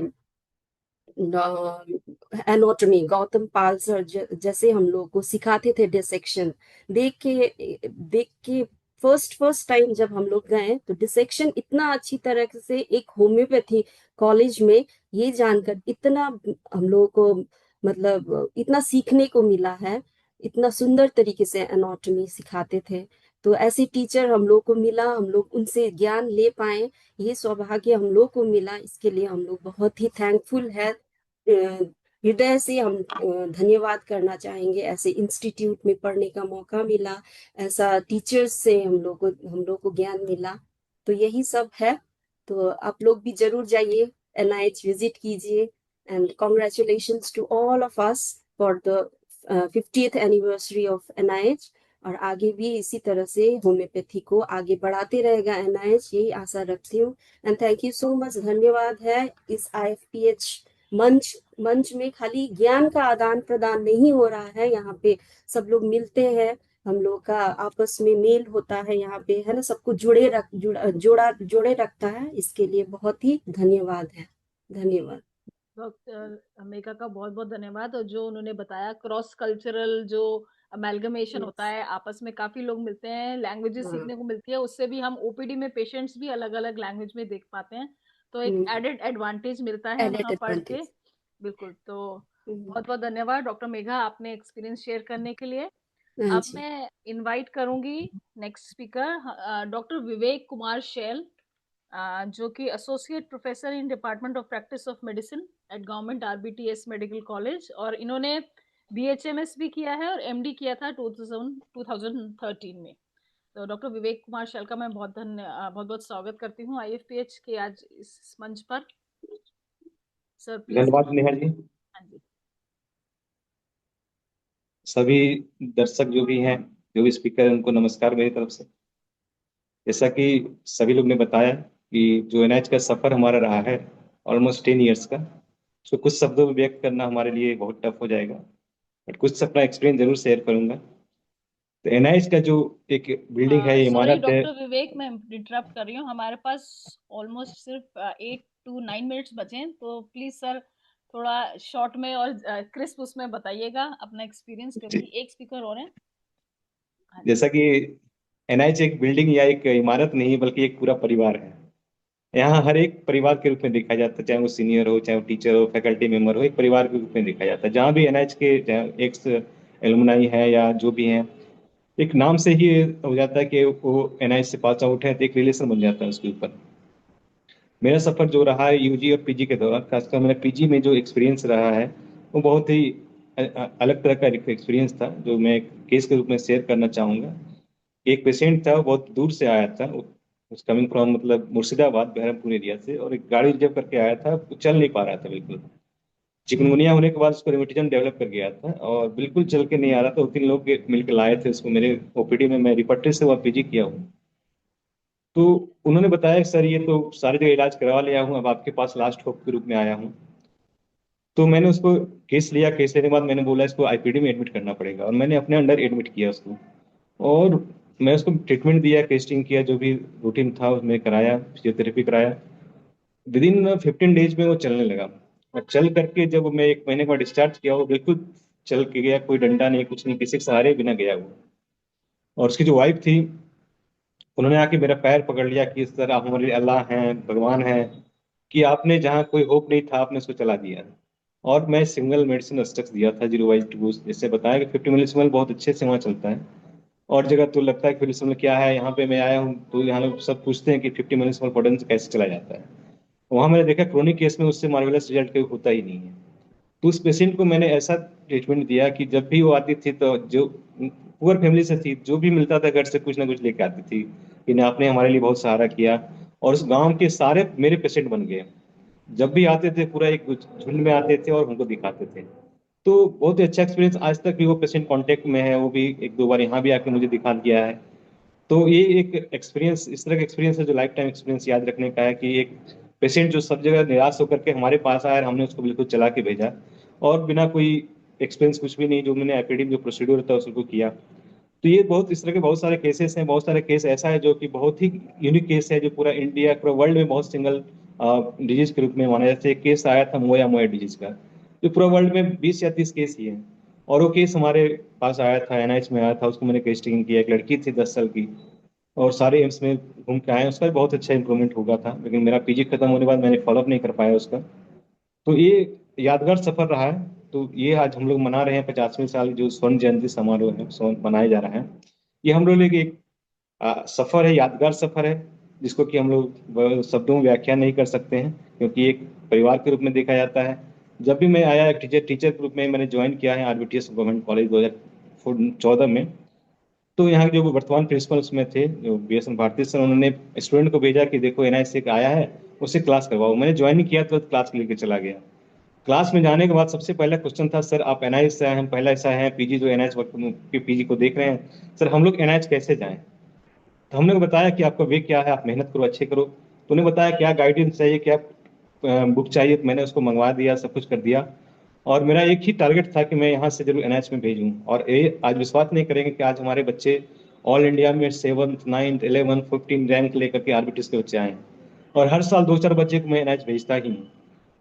एनाटॉमी गौतम पाल सर जैसे हम लोग को सिखाते थे डिसेक्शन, देख के फर्स्ट टाइम जब हम लोग गए तो डिसेक्शन इतना अच्छी तरह से एक होम्योपैथी कॉलेज में, ये जानकर इतना हम लोग को मतलब इतना सीखने को मिला है, इतना सुंदर तरीके से एनाटॉमी सिखाते थे। तो ऐसे टीचर हम लोग को मिला, हम लोग उनसे ज्ञान ले पाए, ये सौभाग्य हम लोग को मिला। इसके लिए हम लोग बहुत ही थैंकफुल है। हृदय से हम धन्यवाद करना चाहेंगे। ऐसे इंस्टीट्यूट में पढ़ने का मौका मिला, ऐसा टीचर्स से हम लोग को ज्ञान मिला। तो यही सब है। तो आप लोग भी जरूर जाइए, NIH विजिट कीजिए। And congratulations to all of us for the 50th anniversary of NIH। और आगे भी इसी तरह से होम्योपैथी को आगे बढ़ाते रहेगा NIH, यही आशा रखती हूँ। And thank you so much. धन्यवाद है इस IFPH मंच में खाली ज्ञान का आदान प्रदान नहीं हो रहा है, यहाँ पे सब लोग मिलते हैं, हम लोग का आपस में मेल होता है यहाँ पे, है ना, सबको जोड़े रखता है। इसके लिए बहुत ही धन्यवाद है। धन्यवाद डॉक्टर मेघा का बहुत बहुत धन्यवाद। और जो उन्होंने बताया क्रॉस कल्चरल जो अमेलगमेशन होता है, आपस में काफी लोग मिलते हैं, लैंग्वेजेस सीखने को मिलती है, उससे भी हम OPD में पेशेंट्स भी अलग अलग लैंग्वेज में देख पाते हैं, तो एक एडेड एडवांटेज मिलता है वहाँ पढ़ के। बिल्कुल। तो बहुत बहुत धन्यवाद डॉक्टर मेघा, आपने एक्सपीरियंस शेयर करने के लिए। अब मैं इनवाइट करूंगी next speaker doctor Vivek Kumar शैल, जो कि associate professor in department of practice of medicine at government RBTS medical college, और इन्होंने BHMS भी किया है और MD किया था 2013 में। तो डॉक्टर विवेक कुमार शैल का मैं बहुत बहुत स्वागत करती हूँ IFPH के आज इस मंच पर। Sir please. धन्यवाद नेहा जी। हाँ जी। सभी दर्शक जो भी हैं, जो भी स्पीकर हैं, उनको नमस्कार मेरी तरफ से। जैसा कि सभी लोग ने बताया कि जो NIH का सफर हमारा रहा है ऑलमोस्ट 10 ईयर्स का, उसको कुछ शब्दों में व्यक्त करना हमारे लिए बहुत टफ हो जाएगा, बट कुछ अपना एक्सपीरियंस जरूर शेयर करूंगा। तो NIH का जो एक बिल्डिंग है, इमारत है। डॉक्टर विवेक, मैं इंटरप्ट कर रही हूँ, हमारे पास ऑलमोस्ट सिर्फ 8 to 9 मिनट्स बचे हैं, तो प्लीज सर थोड़ा शॉर्ट में और क्रिस्प उसमें बताइएगा अपना एक्सपीरियंस, क्योंकि एक स्पीकर और है। जैसा कि NIH एक बिल्डिंग या एक इमारत नहीं बल्कि एक पूरा परिवार है। यहाँ हर एक परिवार के रूप में देखा जाता है, चाहे वो सीनियर हो, चाहे वो टीचर हो, फैकल्टी मेंबर हो, एक परिवार के रूप में देखा जाता है। जहाँ भी NIH के एक्स एलुमनाई है या जो भी हैं, एक नाम से ही हो जाता है कि वो NIH से पास आउट है, तो एक रिलेशन बन जाता है उसके ऊपर। मेरा सफर जो रहा है UG और PG के दौरान, खासकर मेरा PG में जो एक्सपीरियंस रहा है वो बहुत ही अलग तरह का एक्सपीरियंस था, जो मैं केस के रूप में शेयर करना चाहूँगा। एक पेशेंट था, वो बहुत दूर से आया था, उस कमिंग फ्रॉम मतलब मुर्शिदाबाद बहरमपुर एरिया से, और एक गाड़ी रिजर्व करके आया था। वो चल नहीं पा रहा था बिल्कुल, चिकनगुनिया होने के बाद उसको रिमेटिज्म डेवलप कर गया था और बिल्कुल चल के नहीं आ रहा था। 2-3 लोग मिलकर लाए थे उसको मेरे OPD में। मैं रिपर्टरी से वहाँ PG किया हूँ। तो उन्होंने बताया कि सर ये तो सारी जगह इलाज करवा लिया हूँ, अब आपके पास लास्ट होप के रूप में आया हूँ। तो मैंने उसको केस लिया। केस लेने के बाद मैंने बोला इसको IPD में एडमिट करना पड़ेगा, और मैंने अपने अंडर एडमिट किया उसको, और मैं उसको ट्रीटमेंट दिया, टेस्टिंग किया, जो भी रूटीन था उसमें कराया, फिजियोथेरेपी कराया। विदिन 15 डेज में वो चलने लगा, और चल करके जब मैं 1 महीने के बाद डिस्चार्ज किया, वो बिल्कुल चल के गया, कोई डंडा नहीं, कुछ नहीं, किसी के सहारे बिना गया वो। और उसकी जो वाइफ थी, उन्होंने आके मेरा पैर पकड़ लिया कि सर आप हमारे अल्लाह हैं, भगवान हैं, कि आपने जहाँ कोई होप नहीं था आपने उसको चला दिया। और मैं सिंगल मेडिसिन स्ट्रक्स दिया था 0/2, जैसे बताया कि 50 मिलीसिमल बहुत अच्छे से वहाँ चलता है। और जगह तो लगता है कि 50 मिलीसिमल क्या है, यहाँ पे मैं आया हूँ तो यहाँ लोग सब पूछते हैं कि 50 मिलीसिमल पोटेंशियल कैसे चला जाता है। वहाँ मैंने देखा क्रोनिक केस में उससे मार्वेलस रिजल्ट कोई होता ही नहीं है। तो उस पेशेंट को मैंने ऐसा ट्रीटमेंट दिया कि जब भी वो आती थी, तो जो पुअर फैमिली से थी, जो भी मिलता था घर से कुछ ना कुछ लेके आती थी कि आपने हमारे लिए बहुत सहारा किया, और उस गांव के सारे मेरे पेशेंट बन गए। जब भी आते थे पूरा एक झुंड में आते थे और हमको दिखाते थे। तो बहुत ही अच्छा एक्सपीरियंस, आज तक भी वो पेशेंट कांटेक्ट में है, वो भी 1-2 बार यहाँ भी आके मुझे दिखा दिया है। तो ये एक एक्सपीरियंस, इस तरह का एक्सपीरियंस है जो लाइफ टाइम एक्सपीरियंस याद रखने का है, कि एक पेशेंट जो सब जगह निराश होकर के हमारे पास आया, हमने उसको बिल्कुल चला के भेजा, और बिना कोई एक्सपेंस कुछ भी नहीं, जो मैंने एकेडमिक जो प्रोसीड्यूर होता है उसको किया। तो ये बहुत इस तरह के बहुत सारे केसेस हैं, बहुत सारे केस ऐसा है जो कि बहुत ही यूनिक केस है, जो पूरा इंडिया पूरा वर्ल्ड में बहुत सिंगल डिजीज के रूप में माना जाता है। एक केस आया था मोया मोया डिजीज का, जो पूरा वर्ल्ड में 20 या 30 केस ही है, और वो केस हमारे पास आया था, एनआईएच में आया था, उसको मैंने केस टेकिंग किया। एक लड़की थी 10 साल की, और सारे एम्स में घूम के आए, उसका भी बहुत अच्छा इंप्रूवमेंट होगा था, लेकिन मेरा पीजी खत्म होने के बाद मैंने फॉलोअप नहीं कर पाया उसका। तो ये यादगार सफर रहा है। तो ये आज हम लोग मना रहे हैं 50वीं साल जो स्वर्ण जयंती समारोह है, मनाया जा रहा है। ये हम लोग के लिए एक सफर है, यादगार सफर है, जिसको कि हम लोग शब्दों में व्याख्या नहीं कर सकते हैं, क्योंकि एक परिवार के रूप में देखा जाता है। जब भी मैं आया एक टीचर के रूप में मैंने ज्वाइन किया है आरबीटीएस गवर्नमेंट कॉलेज 2014 में। तो यहाँ के जो वर्तमान प्रिंसिपल उसमें थे, जो BSN भारती सर, उन्होंने स्टूडेंट को भेजा कि देखो एनआईएच से आया है, उससे क्लास करवाओ। मैंने ज्वाइन किया तो क्लास लेके चला गया। क्लास में जाने के बाद सबसे पहला क्वेश्चन था, सर आप एनआईएच से आए हैं, पहला ऐसा है पीजी जो एनआईएच के पीजी को देख रहे हैं, सर हम लोग एनआईएच कैसे जाएं? तो हमने बताया कि आपका वे क्या है, आप मेहनत करो, अच्छे करो। तो उन्हें बताया क्या गाइडेंस चाहिए, क्या बुक चाहिए, तो मैंने उसको मंगवा दिया, सब कुछ कर दिया। और मेरा एक ही टारगेट था कि मैं यहाँ से जरूर एनआईएच में भेजूँ। और ये आज विश्वास नहीं करेंगे कि आज हमारे बच्चे ऑल इंडिया में 7th 9th 11th 15 रैंक लेकर के आरबीटीएस के बच्चे आए हैं। और हर साल 2-4 बच्चे को मैं एनआईएच भेजता ही हूँ।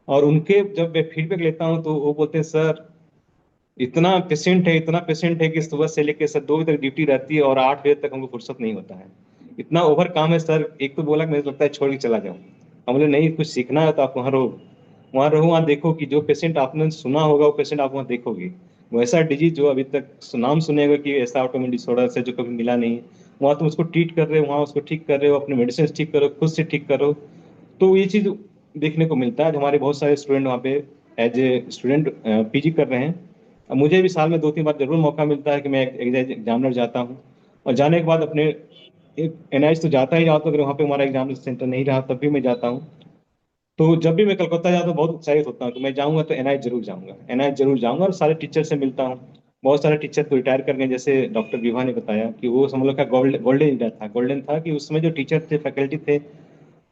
और उनके जब मैं फीडबैक लेता हूँ तो वो बोलते हैं, सर इतना पेशेंट है कि सुबह से लेकर सर 2 बजे तक ड्यूटी रहती है और 8 बजे तक हमको फुर्सत नहीं होता है, इतना ओवर काम है सर। एक तो बोला कि मुझे लगता है छोड़ के चला जाऊँ। हम बोले नहीं, कुछ सीखना है तो आप वहाँ रहो, वहाँ देखो कि जो पेशेंट आपने सुना होगा वो पेशेंट आप वहाँ देखोगे। वैसा डिजीज जो अभी तक नाम सुनेगा कि ऐसा ऑटोइम्यून डिसऑर्डर से जो कभी मिला नहीं, वहाँ तुम उसको ट्रीट कर रहे हो, वहाँ उसको ठीक कर रहे हो, अपने मेडिसिन ठीक करो, खुद से ठीक करो। तो ये चीज देखने को मिलता है। हमारे बहुत सारे स्टूडेंट वहाँ पे एज ए स्टूडेंट पीजी कर रहे हैं। अब मुझे भी साल में 2-3 बार जरूर मौका मिलता है कि मैं एग्जामिनर जाता हूँ, और जाने के बाद अपने एनआईएच तो जाता ही जाता हूँ, अगर वहाँ पे हमारा एग्जाम सेंटर नहीं रहा तब भी मैं जाता हूँ। तो जब भी मैं कलकत्ता जाता हूँ बहुत उत्साहित होता हूँ कि मैं जाऊँगा तो एनआईएच जरूर जाऊँगा, एनआईएच जरूर जाऊँगा, और सारे टीचर से मिलता हूँ। बहुत सारे टीचर तो रिटायर कर गए, जैसे डॉक्टर विभा ने बताया कि वो हम लोग का गोल्डन था कि उसमें जो टीचर थे, फैकल्टी थे,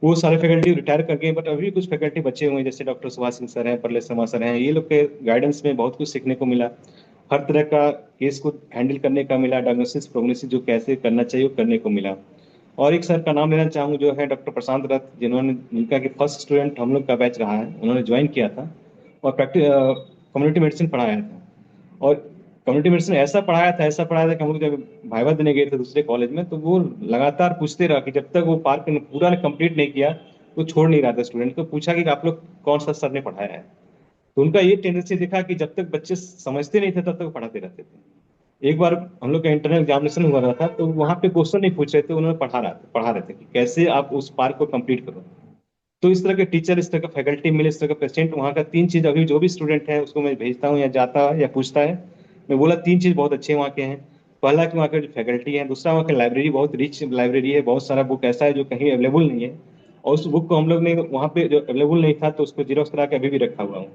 वो सारे फैकल्टी रिटायर कर गए, बट अभी कुछ फैकल्टी बचे हुए हैं, जैसे डॉक्टर सुभाष सिंह सर हैं, प्रलय शर्मा सर हैं। ये लोग के गाइडेंस में बहुत कुछ सीखने को मिला, हर तरह का केस को हैंडल करने का मिला, डायग्नोसिस प्रोग्नोसिस जो कैसे करना चाहिए वो करने को मिला। और एक सर का नाम लेना चाहूँगा जो है डॉक्टर प्रशांत रथ, जिनका कि फर्स्ट स्टूडेंट हम लोग का बैच रहा है, उन्होंने ज्वाइन किया था और कम्युनिटी मेडिसिन पढ़ाया था। और कम्युनिटी मेडिसिन ऐसा पढ़ाया था कि हम लोग जब भाइवा देने गए थे दूसरे कॉलेज में, तो वो लगातार पूछते रहा कि जब तक वो पार्क पूरा कंप्लीट नहीं किया वो छोड़ नहीं रहा था स्टूडेंट को। पूछा कि आप लोग कौन सा सर ने पढ़ाया है, तो उनका ये टेंडेंसी दिखा कि जब तक बच्चे समझते नहीं थे तब तक वो पढ़ाते रहते थे। एक बार हम लोग का इंटरनल एग्जामिनेशन हुआ रहा था, तो वहाँ पे क्वेश्चन नहीं पूछ रहे थे, उन्होंने पढ़ा रहे थे कि कैसे आप उस पार्क को कंप्लीट करो। तो इस तरह के टीचर, इस तरह का फैकल्टी मिले, इस तरह का पेशेंट, वहाँ का 3 चीज अभी जो भी स्टूडेंट है उसको मैं भेजता हूँ या जाता है या पूछता है, मैं बोला 3 चीज बहुत अच्छे वहाँ के हैं। पहला कि वहाँ के जो फैकल्टी है, दूसरा वहाँ की लाइब्रेरी बहुत रिच लाइब्रेरी है, बहुत सारा बुक ऐसा है जो कहीं अवेलेबल नहीं है, और उस बुक को हम लोग ने वहाँ पे जो अवेलेबल नहीं था तो उसको जीरोक्स करा के अभी भी रखा हुआ हूँ।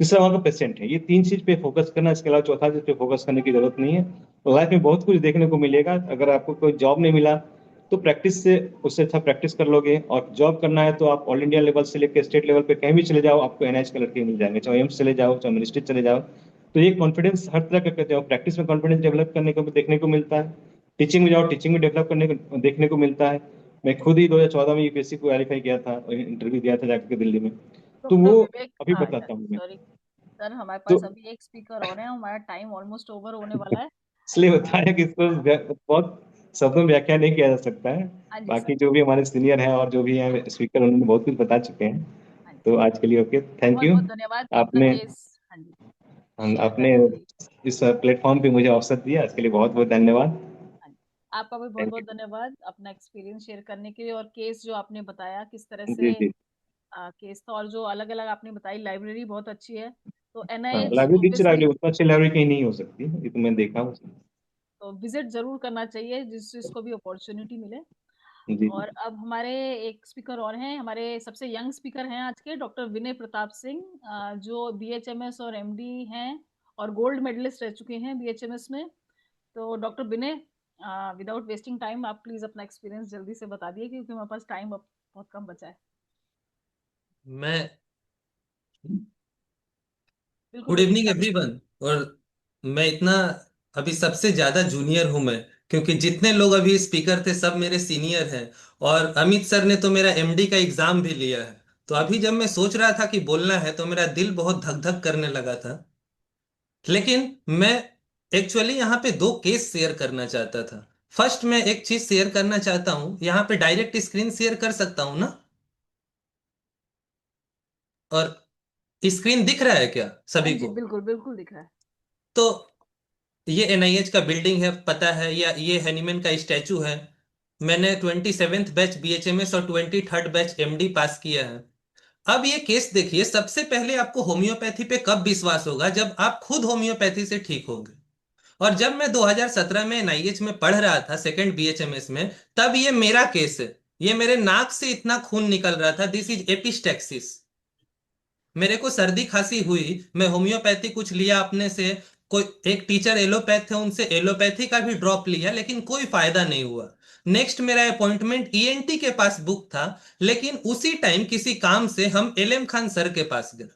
तीसरा वहाँ का पेशेंट है। ये 3 चीज पे फोकस करना, इसके अलावा चौथा चीज पे फोकस करने की जरूरत नहीं है। लाइफ में बहुत कुछ देखने को मिलेगा। अगर आपको कोई जॉब नहीं मिला तो प्रैक्टिस से उससे अच्छा प्रैक्टिस कर लोगे, और जॉब करना है तो आप ऑल इंडिया लेवल से लेकर स्टेट लेवल पे कहीं भी चले जाओ, आपको एनआईएच के लड़के मिल जाएंगे, चाहे एम्स चले जाओ, चाहे मिनिस्ट्री चले जाओ। तो ये कॉन्फिडेंस हर तरह का करते हो, प्रैक्टिस में कॉन्फिडेंस डेवलप करने को भी देखने को मिलता है, टीचिंग में जाओ टीचिंग में डेवलप करने को देखने को मिलता है। मैं खुद ही 2014 में यूपीएससी को क्वालिफाई किया था, इंटरव्यू दिया था जाकर के दिल्ली में, तो डॉक्टर वो विवेक, अभी बताता हूँ मैं। सॉरी सर, हमारे तो पास अभी एक स्पीकर और है, हमारा टाइम ऑलमोस्ट ओवर होने वाला है। इसलिए बताया कि इसको बहुत शब्दों में व्याख्या नहीं किया जा सकता है। हाँ जी बाकी सर। जो भी हमारे सीनियर हैं और जो भी हैं स्पीकर, उन्होंने बहुत कुछ बता चुके हैं। हाँ जी, तो आज के लिए ओके, थैंक बहुत यू। बहुत धन्यवाद अपना आपने केस, हाँ जी, शेयर आपने करने के लिए। इस प्लेटफॉर्म पे मुझे अवसर दिया, इसके लिए बहुत बहुत धन्यवाद। हाँ जी, आपका भी बहुत थैंक बहुत धन्यवाद अपना एक्सपीरियंस शेयर करने के लिए, और केस जो आपने बताया किस तरह यू। से जी जी। केस था, और जो अलग अलग आपने बताई, लाइब्रेरी बहुत अच्छी है। तो हाँ, एनआईएच लाइब्रेरी टीचर ऑब्वियसली, उतना अच्छी लाइब्रेरी कहीं नहीं हो सकती, ये तो मैं देखा हूँ। तो विजिट जरूर करना चाहिए जिसको भी अपॉर्चुनिटी मिले। जी जी। और अब हमारे एक स्पीकर और हैं, हमारे सबसे यंग स्पीकर हैं आज के, डॉक्टर विनय प्रताप सिंह, जो बीएचएमएस और एमडी हैं और गोल्ड मेडलिस्ट रह चुके हैं बीएचएमएस में। तो डॉक्टर विनय, विदाउट वेस्टिंग टाइम, आप प्लीज अपना एक्सपीरियंस जल्दी से बता दिए, क्योंकि हमारे पास टाइम अब बहुत कम बचा है। मैं बिल्कुल गुड बिल्कुल इवनिंग एवरीवन। और मैं इतना अभी सबसे ज्यादा जूनियर हूं मैं, क्योंकि जितने लोग अभी स्पीकर थे सब मेरे सीनियर हैं। और अमित सर ने तो मेरा एमडी का एग्जाम भी लिया है। तो अभी जब मैं सोच रहा था कि बोलना है तो मेरा दिल बहुत धक धक करने लगा था। लेकिन मैं एक्चुअली यहाँ पे दो केस शेयर करना चाहता था। फर्स्ट मैं एक चीज शेयर करना चाहता हूँ, यहाँ पे डायरेक्ट स्क्रीन शेयर कर सकता हूँ ना? और स्क्रीन दिख रहा है क्या हाँ सभी जी, को? बिल्कुल बिल्कुल दिख रहा है। तो ये एनआईएच का बिल्डिंग है, पता है, या ये हैनीमैन का स्टैचू है। मैंने 27th बैच बीएचएमएस और 23rd बैच एमडी पास किया है। अब ये केस देखिए, सबसे पहले आपको होम्योपैथी पे कब विश्वास होगा? जब आप खुद होम्योपैथी से ठीक होंगे। और जब मैं 2017 में एनआईएच में पढ़ रहा था सेकंड बीएचएमएस में, तब ये मेरा केस है। ये मेरे नाक से इतना खून निकल रहा था, दिस इज एपिस्टेक्सिस। मेरे को सर्दी खांसी हुई, मैं होम्योपैथी कुछ लिया अपने से, कोई एक टीचर एलोपैथ थे, उनसे एलोपैथी का भी ड्रॉप लिया, लेकिन कोई फायदा नहीं हुआ। नेक्स्ट मेरा अपॉइंटमेंट ईएनटी के पास बुक था, लेकिन उसी टाइम किसी काम से हम एलएम खान सर के पास गए।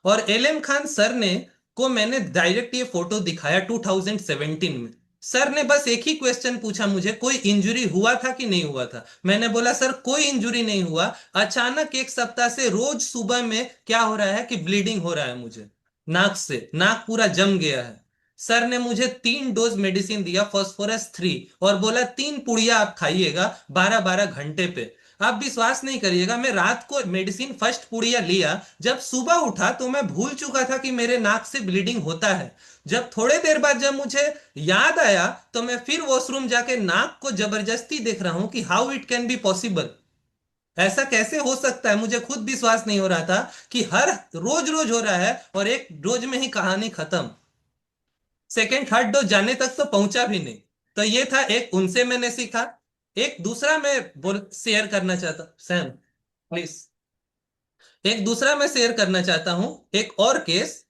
और एलएम खान सर ने को मैंने डायरेक्ट ये फोटो दिखाया 2017 में। सर ने बस एक ही क्वेश्चन पूछा मुझे, कोई इंजरी हुआ था कि नहीं हुआ था? मैंने बोला सर कोई इंजरी नहीं हुआ, अचानक एक सप्ताह से रोज सुबह में क्या हो रहा है कि ब्लीडिंग हो रहा है मुझे नाक से, नाक पूरा जम गया है। सर ने मुझे 3 डोज मेडिसिन दिया, फास्फोरस 3, और बोला 3 पुड़िया आप खाइएगा 12-12 घंटे पे। आप विश्वास नहीं करिएगा, मैं रात को मेडिसिन फर्स्ट पुड़िया लिया, जब सुबह उठा तो मैं भूल चुका था कि मेरे नाक से ब्लीडिंग होता है। जब थोड़े देर बाद जब मुझे याद आया तो मैं फिर वॉशरूम जाके नाक को जबरदस्ती देख रहा हूं कि how it can be possible, ऐसा कैसे हो सकता है। मुझे खुद विश्वास नहीं हो रहा था कि हर रोज रोज हो रहा है और एक डोज में ही कहानी खत्म। सेकेंड थर्ड डोज जाने तक तो पहुंचा भी नहीं। तो ये था एक, उनसे मैंने सीखा। एक दूसरा मैं बोल शेयर करना चाहता, सैम प्लीज। एक दूसरा मैं शेयर करना चाहता हूं, एक और केस।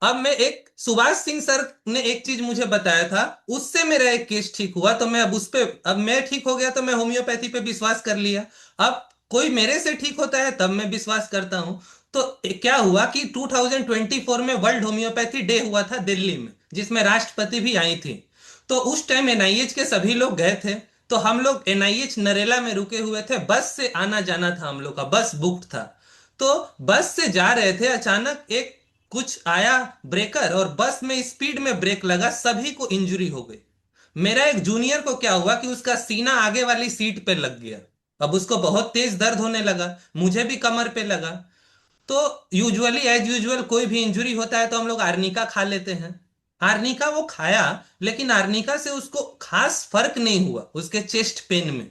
अब मैं एक सुभाष सिंह सर ने एक चीज मुझे बताया था, उससे मेरा एक केस ठीक हुआ, तो मैं अब उस पे, अब मैं ठीक हो गया तो मैं होम्योपैथी पे विश्वास कर लिया। अब कोई मेरे से ठीक होता है तब मैं विश्वास करता हूं। तो क्या हुआ कि 2024 में वर्ल्ड होम्योपैथी डे हुआ था दिल्ली में, जिसमें राष्ट्रपति भी आई थी। तो उस टाइम एनआईएच के सभी लोग गए थे। तो हम लोग एनआईएच नरेला में रुके हुए थे, बस से आना जाना था हम लोग का, बस बुक्ड था। तो बस से जा रहे थे, अचानक एक कुछ आया ब्रेकर और बस में स्पीड में ब्रेक लगा, सभी को इंजरी हो गई। मेरा एक जूनियर को क्या हुआ कि उसका सीना आगे वाली सीट पे लग गया। अब उसको बहुत तेज दर्द होने लगा, मुझे भी कमर पे लगा। तो यूजुअली एज यूजुअल कोई भी इंजरी होता है तो हम लोग आर्निका खा लेते हैं। आर्निका वो खाया, लेकिन आर्निका से उसको खास फर्क नहीं हुआ उसके चेस्ट पेन में।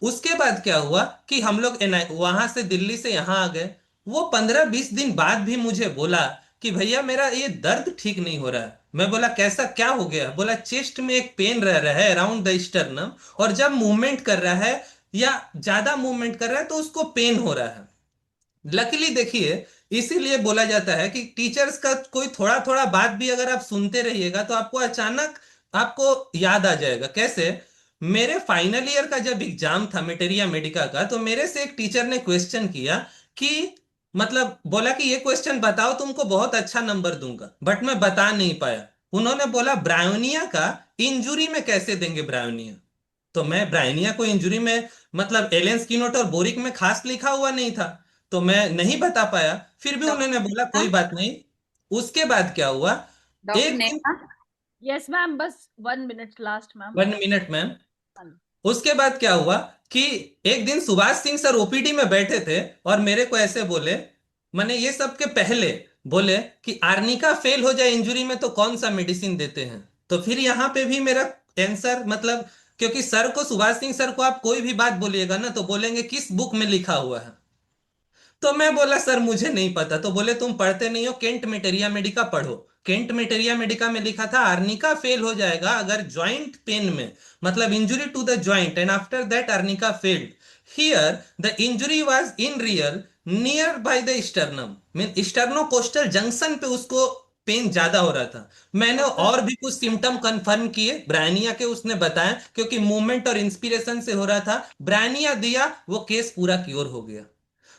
उसके बाद क्या हुआ कि हम लोग वहां से दिल्ली से यहाँ आ गए। वो 15-20 दिन बाद भी मुझे बोला कि भैया मेरा ये दर्द ठीक नहीं हो रहा है। मैं बोला कैसा, क्या हो गया? बोला चेस्ट में एक पेन रह रहा है अराउंड द स्टर्नम, और जब मूवमेंट कर रहा है या ज्यादा मूवमेंट कर रहा है तो उसको पेन हो रहा है। लकीली देखिए, इसीलिए बोला जाता है कि टीचर्स का कोई थोड़ा थोड़ा बात भी अगर आप सुनते रहिएगा तो आपको अचानक आपको याद आ जाएगा। कैसे? मेरे फाइनल ईयर का जब एग्जाम था मेटेरिया मेडिका का, तो मेरे से एक टीचर ने क्वेश्चन किया कि मतलब बोला कि ये क्वेश्चन बताओ, तुमको बहुत अच्छा नंबर दूंगा, बट मैं बता नहीं पाया। उन्होंने बोला ब्रायोनिया का इंजुरी में कैसे देंगे ब्रायोनिया? तो मैं ब्रायोनिया को इंजुरी में, मतलब एलेन स्किनोट और बोरिक में खास लिखा हुआ नहीं था, तो मैं नहीं बता पाया। फिर भी उन्होंने बोला कोई बात नहीं। उसके बाद क्या हुआ, डॉक्टर एक दिन, नेहा, यस मैम, बस 1 minute last ma'am. 1 minute ma'am. उसके बाद क्या हुआ कि एक दिन सुभाष सिंह सर ओपीडी में बैठे थे और मेरे को ऐसे बोले, मैंने ये सब के पहले बोले कि आर्निका फेल हो जाए इंजुरी में तो कौन सा मेडिसिन देते हैं? तो फिर यहाँ पे भी मेरा आंसर, मतलब क्योंकि सर को, सुभाष सिंह सर को आप कोई भी बात बोलिएगा ना तो बोलेंगे किस बुक में लिखा हुआ है। तो मैं बोला सर मुझे नहीं पता। तो बोले तुम पढ़ते नहीं हो, केंट मेटेरिया मेडिका पढ़ो। केंट मेटेरिया मेडिका में लिखा था आर्निका फेल हो जाएगा अगर जॉइंट पेन में, मतलब injury to the joint, and after that arnica failed. Here the injury was in real nearby the sternum, mean sternocostal junction पे उसको पेन ज्यादा हो रहा था। मैंने और भी कुछ सिम्टम कंफर्म किए, ब्रायनिया के उसने बताया, क्योंकि मूवमेंट और इंस्पिरेशन से हो रहा था। ब्रायनिया दिया, वो केस पूरा क्योर हो गया।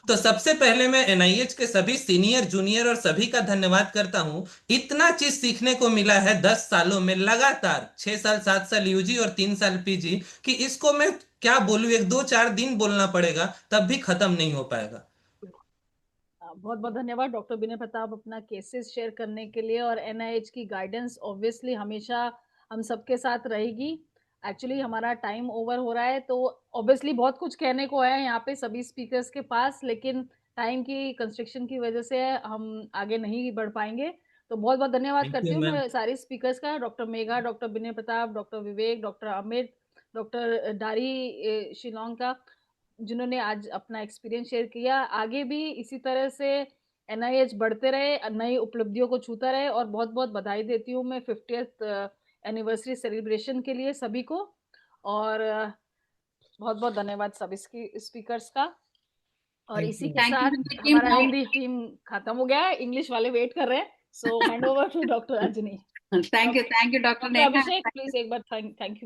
तो सबसे पहले मैं एनआईएच के सभी सीनियर जूनियर और सभी का धन्यवाद करता हूं। इतना चीज सीखने को मिला है 10 सालों में लगातार, 6 साल 7 साल यूजी और 3 साल पीजी, कि इसको मैं क्या बोलूं, 1 2 4 दिन बोलना पड़ेगा तब भी खत्म नहीं हो पाएगा। बहुत बहुत धन्यवाद डॉक्टर विनय प्रताप अपना केसेस शेयर करने के लिए। और एनआईएच की गाइडेंस ऑब्वियसली हमेशा हम सबके साथ रहेगी। एक्चुअली हमारा टाइम ओवर हो रहा है, तो ऑब्वियसली बहुत कुछ कहने को है यहाँ पे सभी स्पीकर्स के पास, लेकिन टाइम की कंस्ट्रिक्शन की वजह से हम आगे नहीं बढ़ पाएंगे। तो बहुत बहुत धन्यवाद थैंक करती यू हूँ मैम। मैं सारे स्पीकर्स का, डॉक्टर मेघा, डॉक्टर विनय प्रताप, डॉक्टर विवेक, डॉक्टर अमित, डॉक्टर डारी शिलोंग का, जिन्होंने आज अपना एक्सपीरियंस शेयर किया। आगे भी इसी तरह से एनआईएच बढ़ते रहे, नई उपलब्धियों को छूता रहे। और बहुत बहुत बधाई देती हूँ मैं 50th एनिवर्सरी सेलिब्रेशन के लिए सभी को। और बहुत बहुत धन्यवाद सभी स्पीकर्स का। और थैंक इसी यू के मैम। साथ हमारा हिंदी टीम खत्म हो गया है, इंग्लिश वाले वेट कर रहे हैं। So hand over to doctor Anjani. Thank you doctor doctor Neha. Abhishek please एक बार थैंक यू।